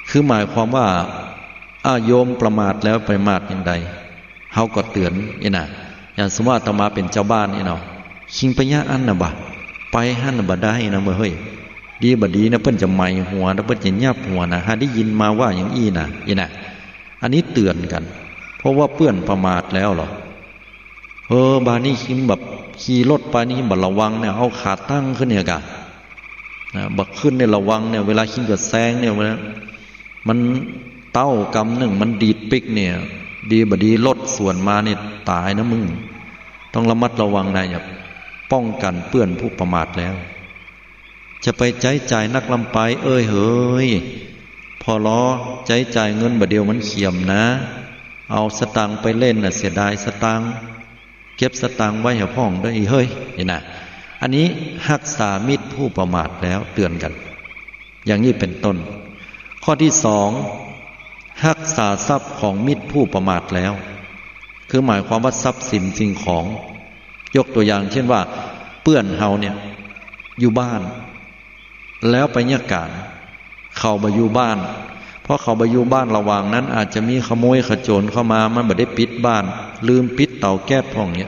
คือหมายความว่าโยมประมาทแล้วประมาทอย่างใดเฮาก็เตือนอีน่ะอย่างสมมติอาตมาเป็นเจ้าบ้านอีเนาะคิงไปยะอันน่ะบ่ไปหั่นน่ะบ่ได้นะเฮ้ยดีบ่ดีนะเพิ่นจะไหมหัวนะเพิ่นจะยับหัวนะหาได้ยินมาว่าอย่างอีน่ะอันนี้เตือนกันเพราะว่าเปื้อนประมาทแล้วหรอบานี้คิมแบบขี่รถไปนี่บัดระวังเนี่ยเอาขาตั้งขึ้นเนี่ยกะบักขึ้นเนี่ยระวังเนี่ยเวลาคิมกับแซงเนี่ยมันเต้ากำหนึ่งมันดีดปิกเนี่ยดีบดีรถสวนมาเนี่ยตายนะมึงต้องระมัดระวังนะอย่าป้องกันเปื้อนผู้ประมาทแล้วจะไปใจนักลำไปเฮ้ยพอล้อใจเงินบาเดียวมันเขียมนะเอาสตังไปเล่นน่ะเสียดายสตังเก็บสตังไว้ให้พ่องได้เฮ้ยนี่นะอันนี้รักษามิตรผู้ประมาทแล้วเตือนกันอย่างนี้เป็นต้นข้อที่2รักษาทรัพย์ของมิตรผู้ประมาทแล้วคือหมายความว่าทรัพย์สินสิ่งของยกตัวอย่างเช่นว่าเปื้อนเฮาเนี่ยอยู่บ้านแล้วไปเนี่ยการเข้าไปอยู่บ้านเพราะเขาไปอยู่บ้านระหว่างนั้นอาจจะมีขโมยขโจรเข้ามามันไม่ได้ปิดบ้านลืมปิดเตาแก๊สพวกนี้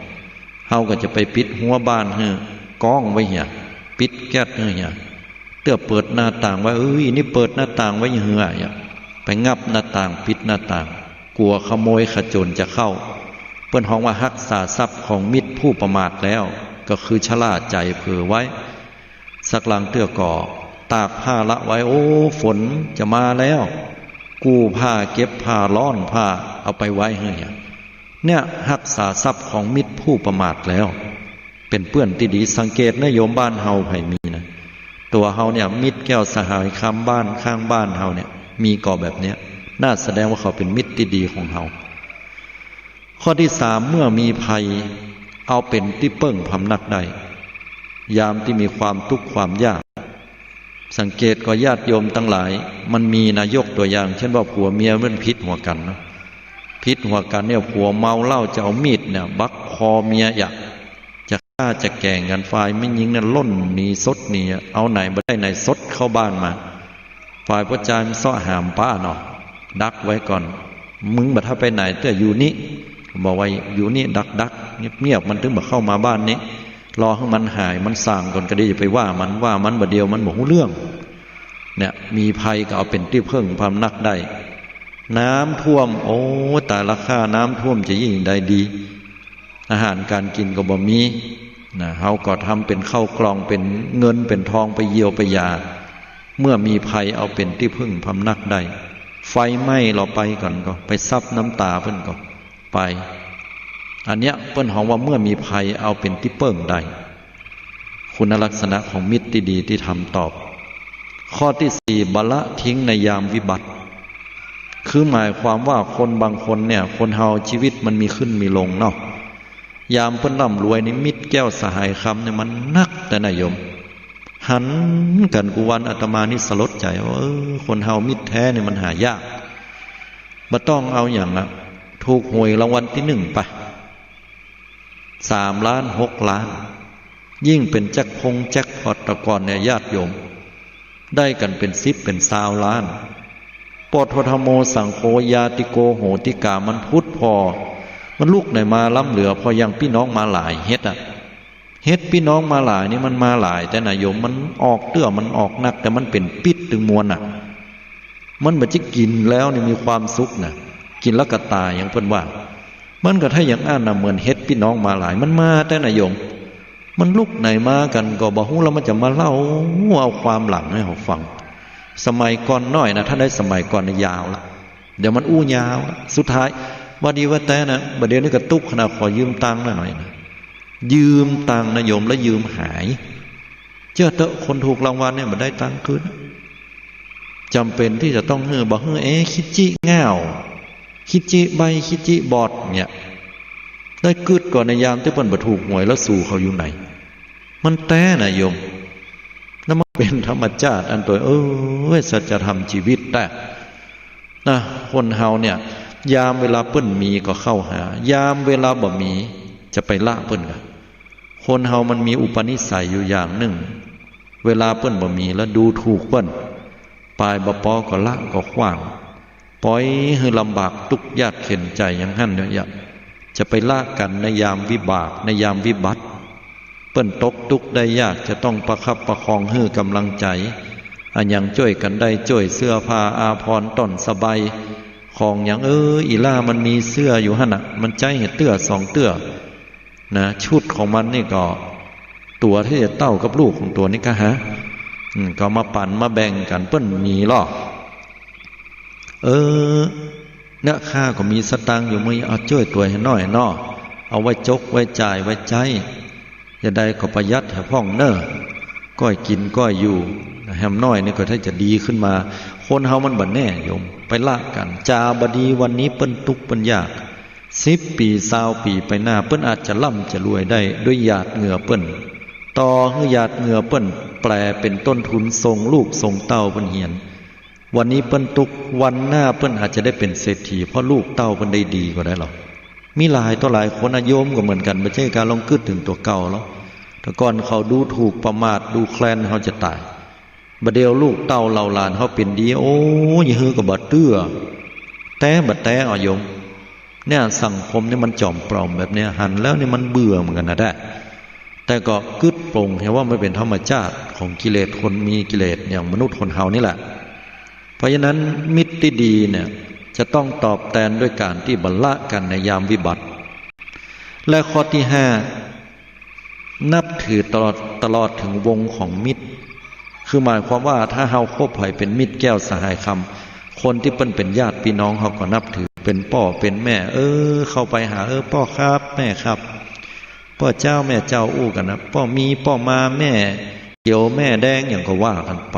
เฮาก็จะไปปิดหัวบ้านก้องไว้เหี้ยปิดแก๊สเหี้ยเตื้อเปิดหน้าต่างไว้นี่เปิดหน้าต่างไว้เหี้ยไปงับหน้าต่างปิดหน้าต่างกลัวขโมยขโจรจะเข้าเปิ้นฮ้องว่ารักษาทรัพย์ของมิตรผู้ประมาทแล้วก็คือชราใจเผื่อไว้สักหลังเตื้อก่อตากผ้าละไว้ฝนจะมาแล้วกู้ผ้าเก็บผ้าร้อนผ้าเอาไปไว้เนี่ยรักษาทรัพย์ของมิตรผู้ประมาทแล้วเป็นเปื้อนที่ดีสังเกตนะโยมบ้านเฮาไผมีนะตัวเฮาเนี่ยมิตรแก้วสหายคำบ้านข้างบ้านเฮาเนี่ยมีก่อแบบเนี้ยน่าแสดงว่าเขาเป็นมิตรที่ดีของเฮาข้อที่3เมื่อมีภัยเอาเป็นที่เปิ้งพำนักได้ยามที่มีความทุกข์ความยากสังเกตก็ญาติโยมทั้งหลายมันมีนายกตัวอย่างเช่นว่าผัวเมียมันพิษหัวกันนะพิษหัวกันเนี่ยผัวเมาเหล้าจะเอามีดเนี่ยบักคอเมียจะฆ่าจะแกล้งกันฝ่ายไม่ยิงเนี่ยล่นหนีซดหนีเอาไหนบ่ได้ไหนซดเข้าบ้านมาฝ่ายพระจายมันซ้อหามป้าเนาะดักไว้ก่อนมึงบัดถ้าไปไหนแต่อยู่นี่บอกว่าอยู่นี่ดักเงียบมันถึงบ่เข้ามาบ้านนี้รอให้มันหายมันสั่งก่อนก็ดีจะไปว่ามันบ่เดียวมันบ่ฮู้เรื่องเนี่ยมีภัยก็เอาเป็นที่พึ่งพำนักได้น้ำท่วมแต่ราคาน้ำท่วมจะยิ่งได้ดีอาหารการกินก็บ่มีนะเฮาก็ทำเป็นข้าวกล่องเป็นเงินเป็นทองไปเยียวไปยาเมื่อมีภัยเอาเป็นที่พึ่งพำนักได้ไฟไหม้เราไปก่อนก็ไปซับน้ำตาเพิ่นก็ไปอันเนี้ยเปิ้นฮ้องว่าเมื่อมีภัยเอาเป็นที่เปิ้งได้คุณลักษณะของมิตรที่ดีที่ทำตอบข้อที่4บัลละทิ้งในยามวิบัติคือหมายความว่าคนบางคนเนี่ยคนเฮาชีวิตมันมีขึ้นมีลงเนาะยามเพิ่นร่ำรวยนี่มิตรแก้วสหายคำเนี่ยมันนักแต่นายมหันกันกูวันอาตมานี่สลดใจว่าคนเฮามิตรแท้เนี่ยมันหายากบ่ต้องเอาอย่างถูกหวยรางวัลที่1ไป3 ล้าน6 ล้านยิ่งเป็นแจ็คพอตตะกอนเนี่ยญาติโยมได้กันเป็น10เป็น20 ล้านปโทธโมสังโฆยาติโกโหติกามันพุทธพอมันลูกไหนมาล้ำเหลือพอยังพี่น้องมาหลายเฮ็ดพี่น้องมาหลายนี่มันมาหลายแต่นะโยมมันออกเตื้อมันออกนักแต่มันเป็นปิดถึงมวลมันบ่จะกินแล้วนี่มีความสุขกินแล้วก็ตายอย่างเพิ่นว่ามันก็ถ้าอย่างอ่านเหมือนเฮ็ดพี่น้องมาหลายมันมาแต่นะโยมมันลุกไหนมากันก็บ่ฮู้แล้วมันจะมาเล่าเอาความหลังให้เราฟังสมัยก่อนน้อยนะถ้าได้สมัยก่อนยาวละเดี๋ยวมันอู้ยาวสุดท้าย ว่าดีว่าแต่นะบัดเดี๋ยวนี้กระตุกขนาดขอยืมตังค์หน่อยนะยืมตังค์นะโยมแล้วยืมหายเจ้าเตอะคนถูกรางวัลเนี่ยมันได้ตังค์คืนจำเป็นที่จะต้องบอกคิดจิง่าวคิดจิใบคิดจิบอดเนี่ยได้กึดก่อนในยามที่เปิ้นบ่ถูกหวยแล้วสู่เขาอยู่ไหนมันแต้นะโยมนั่นมันเป็นธรรมชาติอันตัวสัจธรรมชีวิตแต่นะคนเฮาเนี่ยยามเวลาเปิ้นมีก็เข้าหายามเวลาบ่มีจะไปละเปิ้นกันคนเฮามันมีอุปนิสัยอยู่อย่างหนึ่งเวลาเปิ้นบ่มีแล้วดูถูกเปิ้นปลายบ่ปอก็ละก็ขว้างปล่อยให้ลำบากทุกข์ยากเข็ญใจอย่างนั้นเนี่ยจะไปละกันในยามวิบากในยามวิบัติเปิ้นตกทุกข์ได้ยากจะต้องประคับประคองให้กำลังใจอันยังช่วยกันได้ช่วยเสื้อผ้าอาภรณ์ต้นสบายของอย่างอีล่ามันมีเสื้ออยู่หั่นน่ะมันใจเห็ดเตื้อสองเตื้อนะชุดของมันนี่ก็ตัวที่จะเต้ากับลูกของตัวนี่ก็ก็มาปั่นมาแบ่งกันเปิ้นมีหรอเนี่ยข้าก็มีสตังค์อยู่มือเอาช่วยตัวให้น้อยน้อเอาไว้จกไว้จ่ายไว้ใจอย่าใดก็ประหยัดให้พ่องเน้อก้อยกินก้อยอยู่แฮมน้อยนี่ก็ถ้าจะดีขึ้นมาคนเฮามันบ่แน่โยมไปละกันจาบดีวันนี้เปิ้นทุกข์เปิ้นยาก10 ปี20 ปีไปหน้าเปิ้นอาจจะร่ำจะรวยได้ด้วยหยาดเหงื่อเปิ้นต่อให้หยาดเหงื่อเปิ้นแปลเป็นต้นทุนส่งลูกส่งเต้าเปิ้นเหียนวันนี้เปิ้นทุกข์วันหน้าเปิ้นอาจจะได้เป็นเศรษฐีเพราะลูกเต้าเปิ้นได้ดีก็ได้หรอกมีหลายต่อหลายคนโยมก็เหมือนกันไม่ใช่การลองคิดถึงตัวเก่าแล้วแต่ก่อนเขาดูถูกประมาทดูแคลนเขาจะตายบัดเดียวลูกเต้าเหล่าหลานเขาเป็นดียฮือก็บ่เตื้อแต่บัดแต่โยมเนี่ยสังคมนี่มันจอมปลอมแบบเนี้ยหันแล้วนี่มันเบื่อเหมือนกันนะแต่ก็กึดปรงเห็นว่ามันเป็นธรรมชาติของกิเลสคนมีกิเลสอย่างมนุษย์คนเฮานี่แหละเพราะฉะนั้นมิตรที่ดีเนี่ยจะต้องตอบแทนด้วยการที่บรรละกันในยามวิบัติและข้อที่5นับถือตลอดถึงวงของมิตรคือหมายความว่าถ้าเฮาคบไผเป็นมิตรแก้วสหายคำคนที่เป็นญาติพี่น้องเฮาก็นับถือเป็นพ่อเป็นแม่เข้าไปหาพ่อครับแม่ครับพ่อเจ้าแม่เจ้าอู้กันนะพ่อมีพ่อมาแม่เขียวแม่แดงอย่างก็ว่ากันไป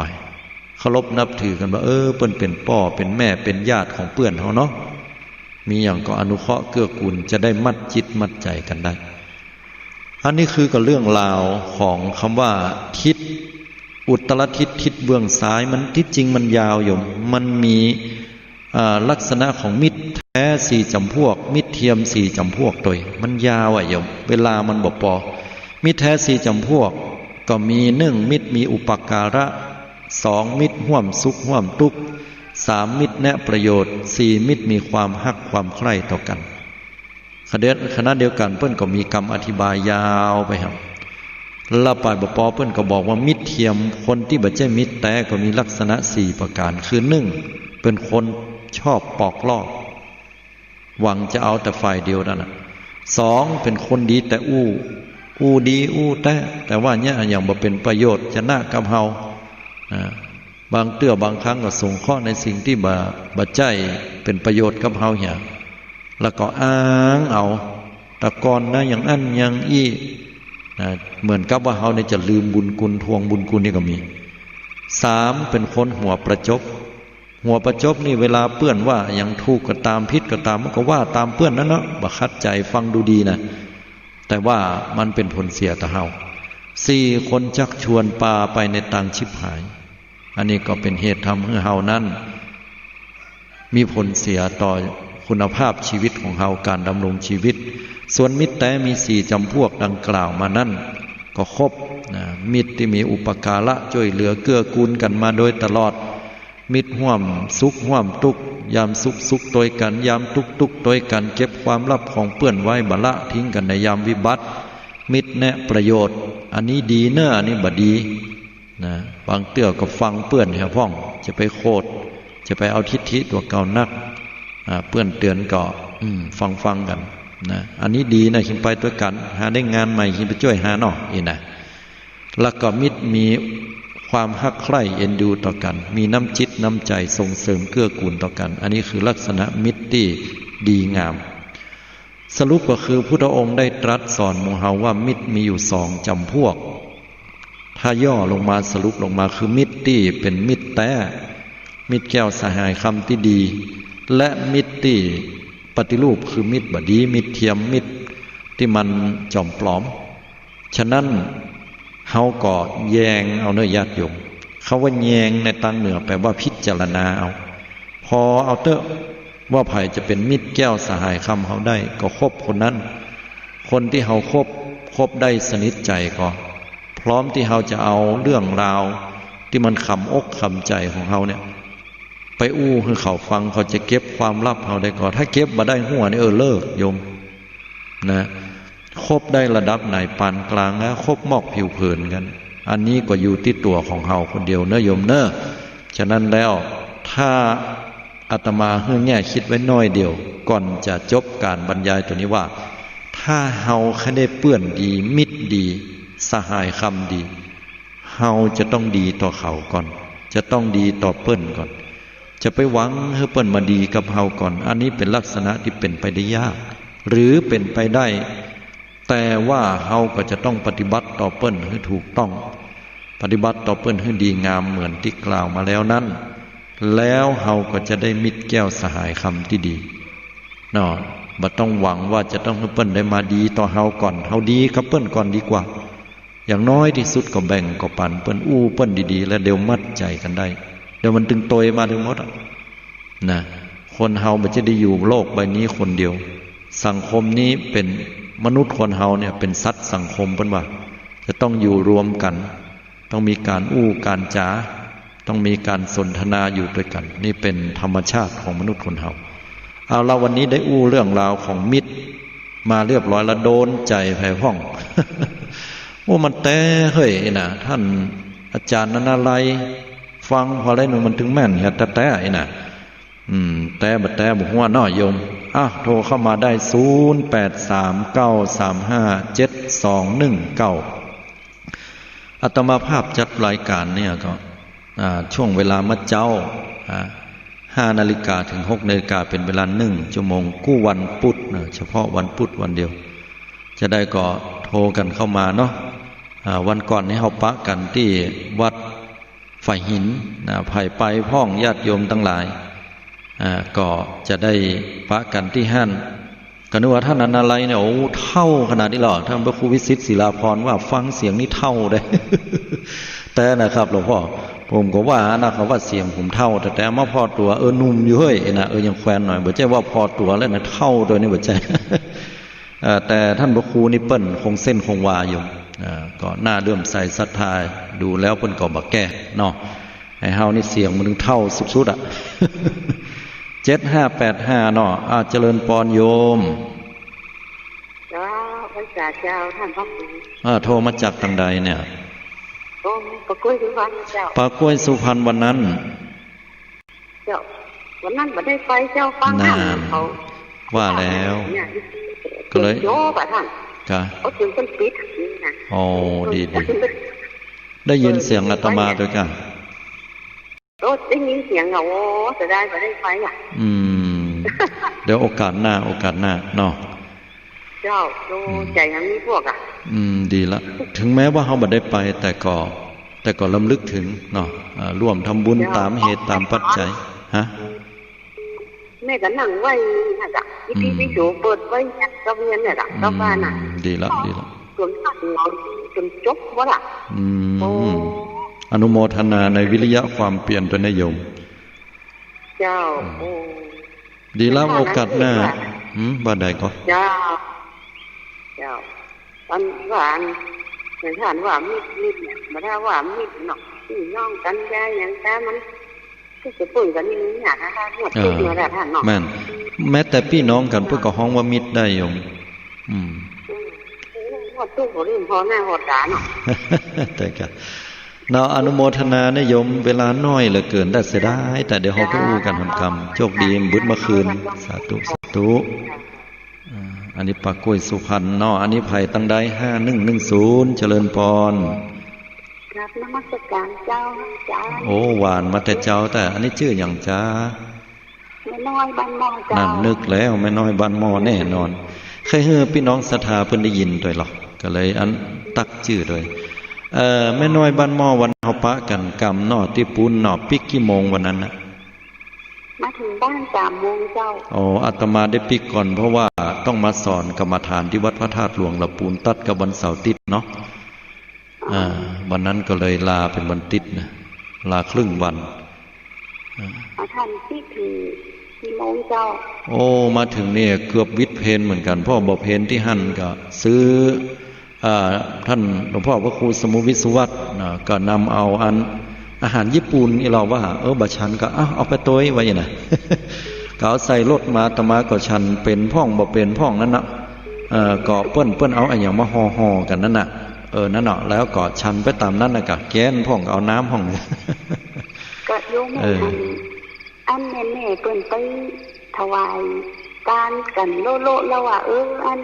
เคารพนับถือกันว่าเปิ้นเป็นพ่อเป็นแม่เป็นญาติของเพื่อนเฮาเนาะมีอย่างก็อนุเคราะห์เกื้อกูลจะได้มัดจิตมัดใจกันได้อันนี้คือกับเรื่องราวของคำว่าทิศอุตรทิศทิศเบื้องซ้ายมันที่จริงมันยาวอยู่มันมีลักษณะของมิตรแท้4 จำพวกมิตรเทียม4 จำพวกตัวมันยาวโยมเวลามันบ่พอมิตรแท้4 จำพวกก็มี1มิตรมีอุปการะ2มิตรร่วมสุขร่วมทุกข์3มิตรแนะประโยชน์4มิตรมีความฮักความใคร่ต่อกันคณะเดียวกันเพิ่นก็มีคำอธิบายยาวไปครับละปายบ่พอเพิ่นก็บอกว่ามิตรเทียมคนที่บ่ใช่มิตรแต่ก็มีลักษณะ4 ประการคือ1เป็นคนชอบปอกลอกหวังจะเอาแต่ฝ่ายเดียวนั่นน่ะ2เป็นคนดีแต่อู้ดีแต่ว่าเนี่ยอย่างบ่เป็นประโยชน์จะน่ากับเฮาบางบางครั้งก็ส่งข้อในสิ่งที่บ่ใจเป็นประโยชน์กับเฮาเนี่ยแล้วก็อ้างเอาแต่ก่อนนะอย่างอั้นอย่างอี้เหมือนกับว่าเฮาเนี่ยจะลืมบุญคุณทวงบุญคุณนี่ก็มี3เป็นคนหัวประจบนี่เวลาเปื้อนว่าอย่างถูกก็ตามผิดก็ตามมันก็ว่าตามเปื้อนนั่นเนาะบ่คัดใจฟังดูดีนะแต่ว่ามันเป็นผลเสียต่อเฮา4คนชักชวนปาไปในทางชิบหายอันนี้ก็เป็นเหตุทำให้เฮานั้นมีผลเสียต่อคุณภาพชีวิตของเฮาการดำรงชีวิตส่วนมิตรแต่มี4 จำพวกดังกล่าวมานั่นก็ครบมิตรที่มีอุปการะช่วยเหลือเกื้อกูลกันมาโดยตลอดมิตรร่วมสุขร่วมทุกข์ยามสุขตัวยกันยามทุกตัวยกันเก็บความลับของเพื่อนไว้บ่ละทิ้งกันในยามวิบัติมิตรแนะประโยชน์อันนี้ดีเน้ออันนี้บ่ดีบางเตื้อก็ฟังเปื้อนแห่พ่องจะไปโคดจะไปเอาทิฏฐิตัวเก่านักเปื้อนเตือนก็ฟังกันอันนี้ดีนะคิดไปตัวกันหาได้งานใหม่คิดไปช่วยหาเนาะแล้วก็มิตรมีความฮักใคร่เอ็นดูต่อกันมีน้ำจิตน้ำใจส่งเสริมเกื้อกูลต่อกันอันนี้คือลักษณะมิตรที่ดีงาม สรุปก็คือพุทธองค์ได้ตรัสสอนหมู่เฮาว่ามิตรมีอยู่สองจำพวกถ้าย่อลงมาสรุปลงมาคือมิตรที่เป็นมิตรแท้มิตรแก้วสหายคำที่ดีและมิตรที่ปฏิรูปคือมิตรบดีมิตรเทียมมิตรที่มันจอมปลอมฉะนั้นเฮาก็แยงเอาเนื้อญาติโยมเขาว่าแยงในตังเหนือแปลว่าพิจารณาเอาพอเอาเตอะว่าไผ่จะเป็นมิตรแก้วสหายคำเฮาได้ก็คบคนนั้นคนที่เฮาคบได้สนิทใจก็พร้อมที่เฮาจะเอาเรื่องราวที่มันคำอกคำใจของเฮาเนี่ยไปอู้ให้เขาฟังเขาจะเก็บความลับเฮาได้ก่อนถ้าเก็บมาได้หัวนี่เลิกโยมนะคบได้ระดับไหนปานกลางนะคบมอกผิวเผินกันอันนี้ก็อยู่ที่ตัวของเฮาคนเดียวเนอะโยมเนอะฉะนั้นแล้วถ้าอาตมาเฮื่อแง่คิดไว้น้อยเดียวก่อนจะจบการบรรยายตัวนี้ว่าถ้าเฮาแค่ได้เปื้อนดีมิตรดีสหายคำดีเฮาจะต้องดีต่อเขาก่อนจะต้องดีต่อเปิ้นก่อนจะไปหวังให้เปิ้นมาดีกับเฮาก่อนอันนี้เป็นลักษณะที่เป็นไปได้ยากหรือเป็นไปได้แต่ว่าเฮาก็จะต้องปฏิบัติต่อเปิ้นให้ถูกต้องปฏิบัติต่อเปิ้นให้ดีงามเหมือนที่กล่าวมาแล้วนั้นแล้วเฮาก็จะได้มิตรแก้วสหายคำที่ดีเนาะบ่ต้องหวังว่าจะต้องให้เปิ้นได้มาดีต่อเฮาก่อนเฮาดีกับเปิ้นก่อนดีกว่าอย่างน้อยที่สุดก็แบ่งก็ปันเปิ้นอู้เปิ้นดีๆแล้วเดี๋ยวมัดใจกันได้เดี๋ยวมันตึงโตยมาถึงหมดนะคนเฮาบ่จะได้อยู่โลกใบนี้คนเดียวสังคมนี้เป็นมนุษย์คนเฮาเนี่ยเป็นสัตว์สังคมเพิ่นว่าจะต้องอยู่รวมกันต้องมีการอู้การจาต้องมีการสนทนาอยู่ด้วยกันนี่เป็นธรรมชาติของมนุษย์คนเฮาเอาละวันนี้ได้อู้เรื่องราวของมิตรมาเรียบร้อยแล้วโดนใจแผ่ห้อง ว่ามันแต่เฮ้ยน่ะท่านอาจารย์นั้นอะไรฟังพอได้หนูมันถึงแม่นเฮ็ดแต่ไอ้น่ะแต่บ่แต่บ่ฮู้ว่าน้อยโยมโทรเข้ามาได้0839357219อาตมาภาพจัดรายการเนี่ยก็ช่วงเวลามาเจ้า5 นาฬิกาถึง6 นาฬิกาเป็นเวลา1 ชั่วโมงกู้วันพุธนะเฉพาะวันพุธวันเดียวจะได้ก็โทรกันเข้ามาเนาะวันก่อนนี้เฮาปะกันที่วัดฝ่ายหินไผ่ไปพ้องญาติโยมทั้งหลายก็จะได้ปะกันที่ห้านก็นึกว่าท่านนั้นอะไรเนี่ยโอ้เท่าขนาดนี้หรอท่านพระครูวิสิทธิ์ศิลาภรณ์ว่าฟังเสียงนี้เท่าได้ แต่นะครับหลวงพ่อผมก็ว่านะครับว่าเสียงผมเท่าแต่มาพอตัวนุ่มอยู่เฮ้ยนะยังแควนหน่อยบ่ใช่ว่าพอตัวแล้วนะเท่าโดยนี่บ่ใช่แต่ท่านพระครูนี่เปิ้นคงเส้นคงวาอยู่ก็น่าเลื่อมใสศรัทธาดูแล้วเปิ้นก็บ่แก้เนาะให้เฮานี่เสียงมันถึงเท่าสุดๆ7585เนาะเจริญปอนโยมเจ้าพระเจ้าท่านพระครูโทรมาจากทางใดเนี่ยปากล้วยสุพรรณเจ้าปากล้วยสุพรรณวันนั้นเจ้าวันนั้นบ่ได้ไปเจ้าฟังท่านเขาว่าแล้วก็เลยโยบะท่านเขาถึงเป็นปิดนี่นะโอ้ดีได้ยินเสียงอาตมาด้วยกันได้ยินเสียงโอ้จะได้บ่ได้ไปเดี๋ยวโอกาสหน้าเนาะเจ้าดูใจยังมีพวกดีละถึงแม้ว่าเขาบ่ได้ไปแต่ก็รำลึกถึงเนาะร่วมทำบุญตามเหตุตามปัจจัยฮะแม่ก็นั่งไว้น่ะจ้ะที่พี่โจเปิดไว้ก็เวียนเนี่ยล่ะก็บ้านน่ะดีละจนจบบ่ล่ะอนุโมทนาในวิริยะความเปลี่ยนตัวนิยมเจ้าดีแล้วโอกาสหน้าบ้านใดก็เจ้าวันหวานเหมือนท่านว่ามีดเนี่ยมาถ้าว่ามีดเนาะที่ย่องกันแย่อย่างแต่มันก็จะปืนกันนี่อยากให้หมดทุกเมื่อท่านเนาะแม้แต่พี่น้องกันเพื่อก็ฮ้องว่ามิดได้โยมหมดทุกคนพอหน้าหดตาเนาะแต่ก็เราอนุโมทนาเนยโยมเวลาน้อยเหลือเกินได้เสียดายแต่เดี๋ยวเขาก็อู้กันทำกรรมโชคดีบุญเมื่อคืนสาธุอันนี้ปากกล้วยสุพรรณเนาะอันนี้ไผ่ตั้งได้5110เจริญพรครับนมัสการเจ้าโอ้หวานมาแต่เจ้าแต่อันนี้ชื่ออย่างจ้าแม่น้อยบ้านมอจ้านั่นนึกแล้วแม่น้อยบ้านมอแน่นอน ยเฮือพี่น้องศรัทธาเพิ่นได้ยินด้วยหรอกก็เลยอันตักชื่อด้วยแม่น้อยบ้านหม้อวันเฮาปะกันกำนอที่ปูนนอปิกกี่โมงวันนั้นน่ะมาถึงบ้าน3 โมงเจ้าอ๋ออาตมาได้ปิกก่อนเพราะว่าต้องมาสอนกรรมฐานที่วัดพระธาตุหลวงละปูนตัดกับวันเสาร์ติดเนาะวันนั้นก็เลยลาเป็นวันติดนะลาครึ่งวันท่านปิกถึงกี่โมงเจ้าโอ้มาถึงเนี่ยเกือบวิทย์เพนเหมือนกันพ่อบอกเพนที่หั่นก็ซื้อท่านหลวงพ่อพระครูสมุวิสุวัตก็นำเอาอาหารญี่ปุ่นนี่เราว่าบะชันก็เอาไปตัวไว้น่ะก็เอาใส่รถมาตมาก็ชันเป็นพ่องบ่เป็นพ่องนั่นน่ะก็เปิ้นเอาอะไรอย่างมาห่อกันนั่นน่ะนั่นน่ะแล้วก็ชันไปตามนั้นน่ะก็แก้นพ่องเอาน้ำพ่องก็โยมอันแม่เปิ้นไปถวายการกันโลแล้วว่าอัน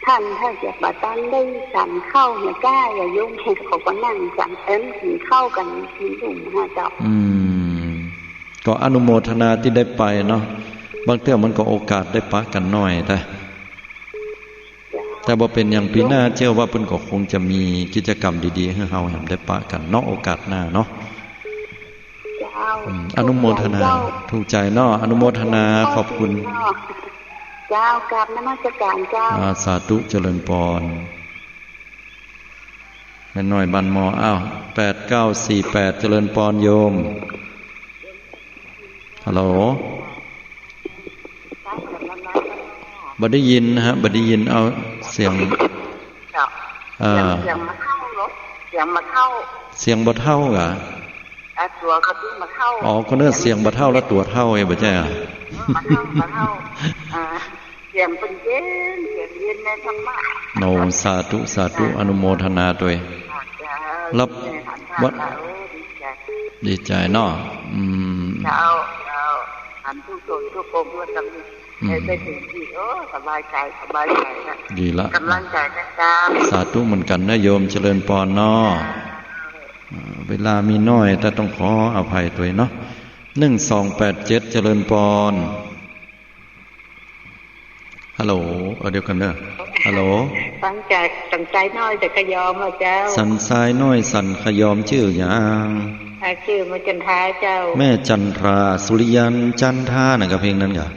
ท่านถ้าอยากบาตันได้สั่นเข้าเนี่ยกล้าอย่ายุ่งเหตุเขาก็นั่งสั่นกินเข้ากันกินดุ่มฮะเจ้าก็อนุโมทนาที่ได้ไปเนาะบางเทื่อมันก็โอกาสได้ปะกันน้อยแต่บ่เป็นอย่างปีหน้าเชื่อว่าเพิ่นก็คงจะมีกิจกรรมดีๆให้เฮาได้ปะกันเนาะโอกาสหน้าเนาะอนุโมทนาถูกใจเนาะอนุโมทนาขอบคุณเจ้ากราบนมัสการเจ้าสาธุเจริญพรแม่น้อยบ้านหมอ8948เจริญพรโยมฮัลโหลบ่ได้ยินนะฮะบ่ได้ยินเอาเสียงเสียงมาเข้ารถเสียงมาเข้าเสียงบ่เท่าอ่ะตัวเขาที่มาเข้าอ๋อก็เนื้อเสียงบ่เท่าแล้วตัวเท่าไอ้บ่ใช่อ่ะมาเข้าเสียงเป็นเย็นในธรรมะโนสาธุอนุโมทนาด้วยรับวัดดีใจเนาะเจ้าอันทุกคนทุกคนว่าทำได้ถึงที่สบายใจนะดีละกำลังใจนะจ๊ะสาธุเหมือนกันนะโยมเจริญพรเนาะเวลามีน้อยแต่ต้องขออภัยตัวเนาะ1287เจริญพรฮัลโหลเดียวกันเด้อฮัลโหลตั้งใจน้อยแต่ขยอมอ่ะเจ้าสันทรายน้อยสันขยอมชื่ออย่างชื่อแม่จันทราเจ้าแม่จันทราสุริยันจันทราน่ะกับเพลงนั้นเหรอ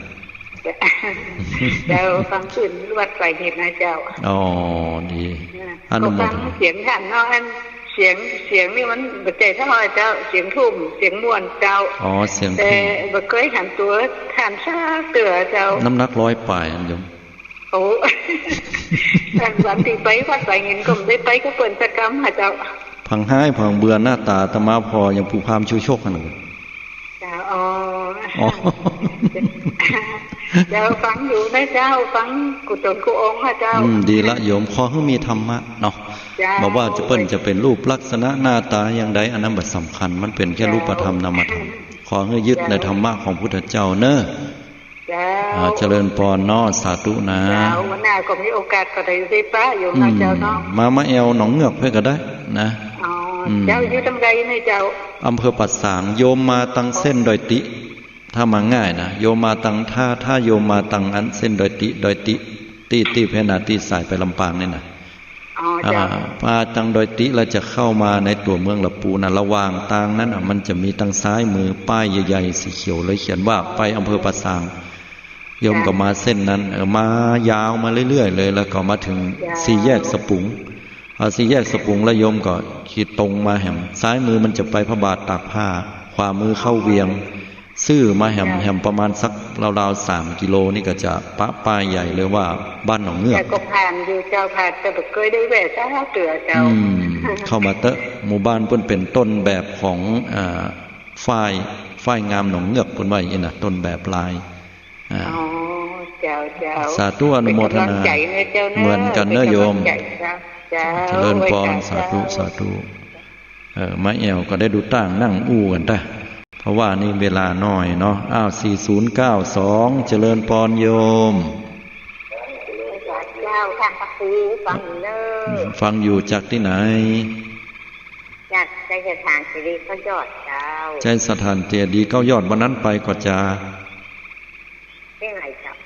เจ้าฟังขึ้นวัดไฟเห็นนะเจ้าอ๋อดีอนุโมทนาเสียงท่านน้อยเสียงนี่มันบัดใจเท่าไหร่เจ้าเสียงทุ่มเสียงม่วนเจ้าอ๋อเสียงแต่บ่เคยหันตัวท่านซ่าเตือเจ้าน้ำหนัก100 ปลายอันยมโอ้ท่านวันที่ไปวัดไฟเห็นก็ได้ไปก็เปิดกิจกรรมหาเจ้าพังห้ายพังเบื่อหน้าตาตะมาพออย่างผู้พามชูโชคกันหนึ่งเจ้าเจ้าฟังอยู่นะเจ้าฟังกุศลกุองค์ค่ะเจ้าดีละโยมขอให้มีธรรมะเนาะบอกว่าจะจะเป็นรูปลักษณะหน้าตาอย่างใดอันนั้นบัดสำคัญมันเป็นแค่รูปธรรมนามธรรมขอให้ยึดในธรรมะของพุทธเจ้าเนอะเจริญพรเนาะสาธุนะวันหน้าก็มีโอกาสก็ได้ป้าโยมนะเจ้าเนาะมาแอวหนองเงือกเพื่อก็ได้นะเจ้าอยู่ตำใดในเจ้าอำเภอปัดสางโยมมาตังเส้นดอยติถ้ามาง่ายนะโยมมาตังถ้าโยมมาตังอันเส้นดอยติตีเพนาตีสายไปลำปางนี่นะพาตังดอยติเราจะเข้ามาในตัวเมืองลำพูนระหว่างทางนั้นมันจะมีทางซ้ายมือป้ายใหญ่ๆสีเขียวเลยเขียนว่าไปอำเภอปัดสางโยมก็มาเส้นนั้นมายาวมาเรื่อยๆเลยแล้วก็มาถึงสี่แยกสปุงสี่แยกสปุงแล้วโยมก็ขี่ตรงมาแห่งซ้ายมือมันจะไปพระบาทตากผ้าขวามือเข้าเวียงซื่อมาแห่มประมาณสักราวๆ3 กิโลนี่ก็จะป้ายใหญ่เลยว่าบ้านหนองเงือกแต่ก็ผ่านอยู่เจ้าผ่านแต่เคยได้แวะซะเตือเจ้าเข้ามาเตะหมู่บ้านเพิ่นเป็นต้นแบบของฝ้ายงามหนองเงือกเพิ่นว่าอย่างนี้นะต้นแบบลายเจ้าสาธุอนุโมทนาเหมือนกันเนอะโยมเจริญพรสาธุมาแอวก็ได้ดูตั้งนั่งอู้กันได้เพราะว่านี่เวลาน้อยเนาะ4092เจริญพรโยมฟังอยู่จากที่ไหนจากใจสถานเจดีย์9 ยอดเจ้าใจสถานเจดีย์9 ยอดวันนั้นไปก็จะเป็นไงครับ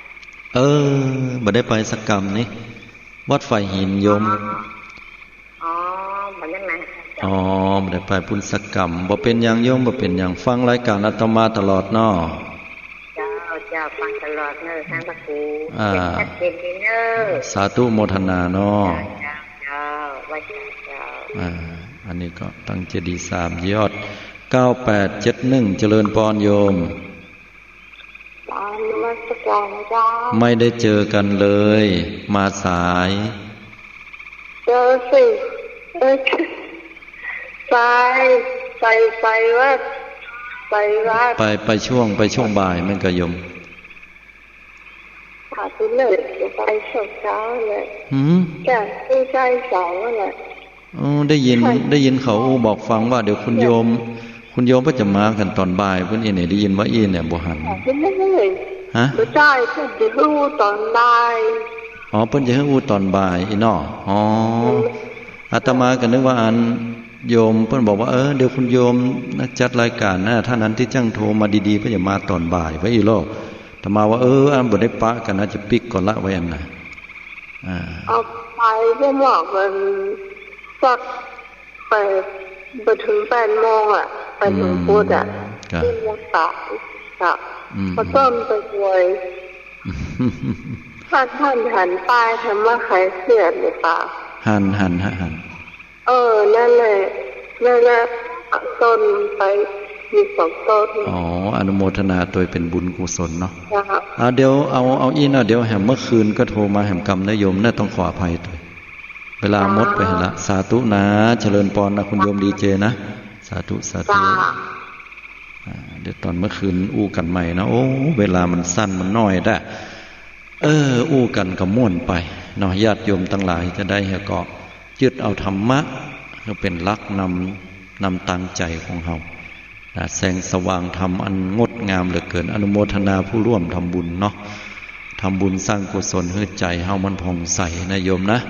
บ่ได้ไปสักกรรมนี่วัดไฟหินโยมอ๋อบ่ยังไงบ่ได้ไปปุณสกรรมบ่เป็นหยังโยมบ่เป็นหยังฟังรายการอาตมาตลอดเนาะเจ้าฟังตลอดเนอะท่านพระครูชัดเจนดีเนอะสาธุโมทนาเนาะเจ้าไว้เจ้าอันนี้ก็ตั้งเจดีย์3ยอด9871เจริญพรโยมไม่ได้เจอกันเลยมาสายเจอสิไปว่าไปช่วงบ่ายมันก็โยมไปเลยไปช่วงเช้าเลยแต่ผู้ใจสาวแหละได้ยินเขาบอกฟังว่าเดี๋ยวคุณโยมก็จะมากันตอนบ่ายเพิ่นเนี่ยได้ยินว่าเนี่ยบ่หันฮะบ่ใช่เพิ่นจะฮู้ตอนบ่ายเพิ่นจะฮู้ตอนบ่ายเนาะอาตมาก็นึกว่าอันโยมเพิ่นบอกว่าเดี๋ยวคุณโยมนักจัดรายการนะท่านนั้นที่จังโทรมาดีๆเพิ่นจะมาตอนบ่ายไว้อีโลอาตมาว่าอันบ่ได้ปะกันนะจะปิกก่อนละไว้อันน่ะเอาไปก็บอกมันสักไปบ่ถึง8 โมงอ่ะไปถึงพุทธอ่ะที่วัดป่าค่ะพอต้นไปด้วยท่านหันป้ายทำว่าใครเสียหรือเปล่าหันนั่นแหละต้นไปมี2 ต้นอนุโมทนาตัวเป็นบุญกุศลเนาะเดี๋ยวเอาอีน่ะเดี๋ยวแหมเมื่อคืนก็โทรมาแหมกรรมนะโยมน่าต้องขออภัยด้วยเวลาหมดไปละสาธุนะเจริญพรนะคุณโยมดีเจนะสาธุเดี๋ยวตอนเมื่อคืนอู้กันใหม่นะเวลามันสั้นมันน้อยได้อู้กันก็ม่วนไปเนาะญาติโยมทั้งหลายจะได้ก็ยึดเอาธรรมะก็เป็นหลักนำตั้งใจของเฮาแสงสว่างธรรมอันงดงามเหลือเกินอนุโมทนาผู้ร่วมทำบุญเนาะทำบุญสร้างกุศลให้ใจเฮามันผ่องใสนะโยมนะ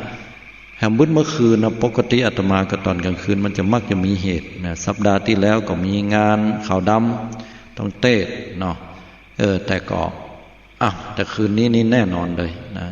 แห่งบุญเมื่อคืนนะปกติอาตมาก็ตอนกลางคืนมันจะมักจะมีเหตุนะสัปดาห์ที่แล้วก็มีงานขาวดำต้องเต้เนาะแต่ก็แต่คืนนี้นี่แน่นอนเลยนะ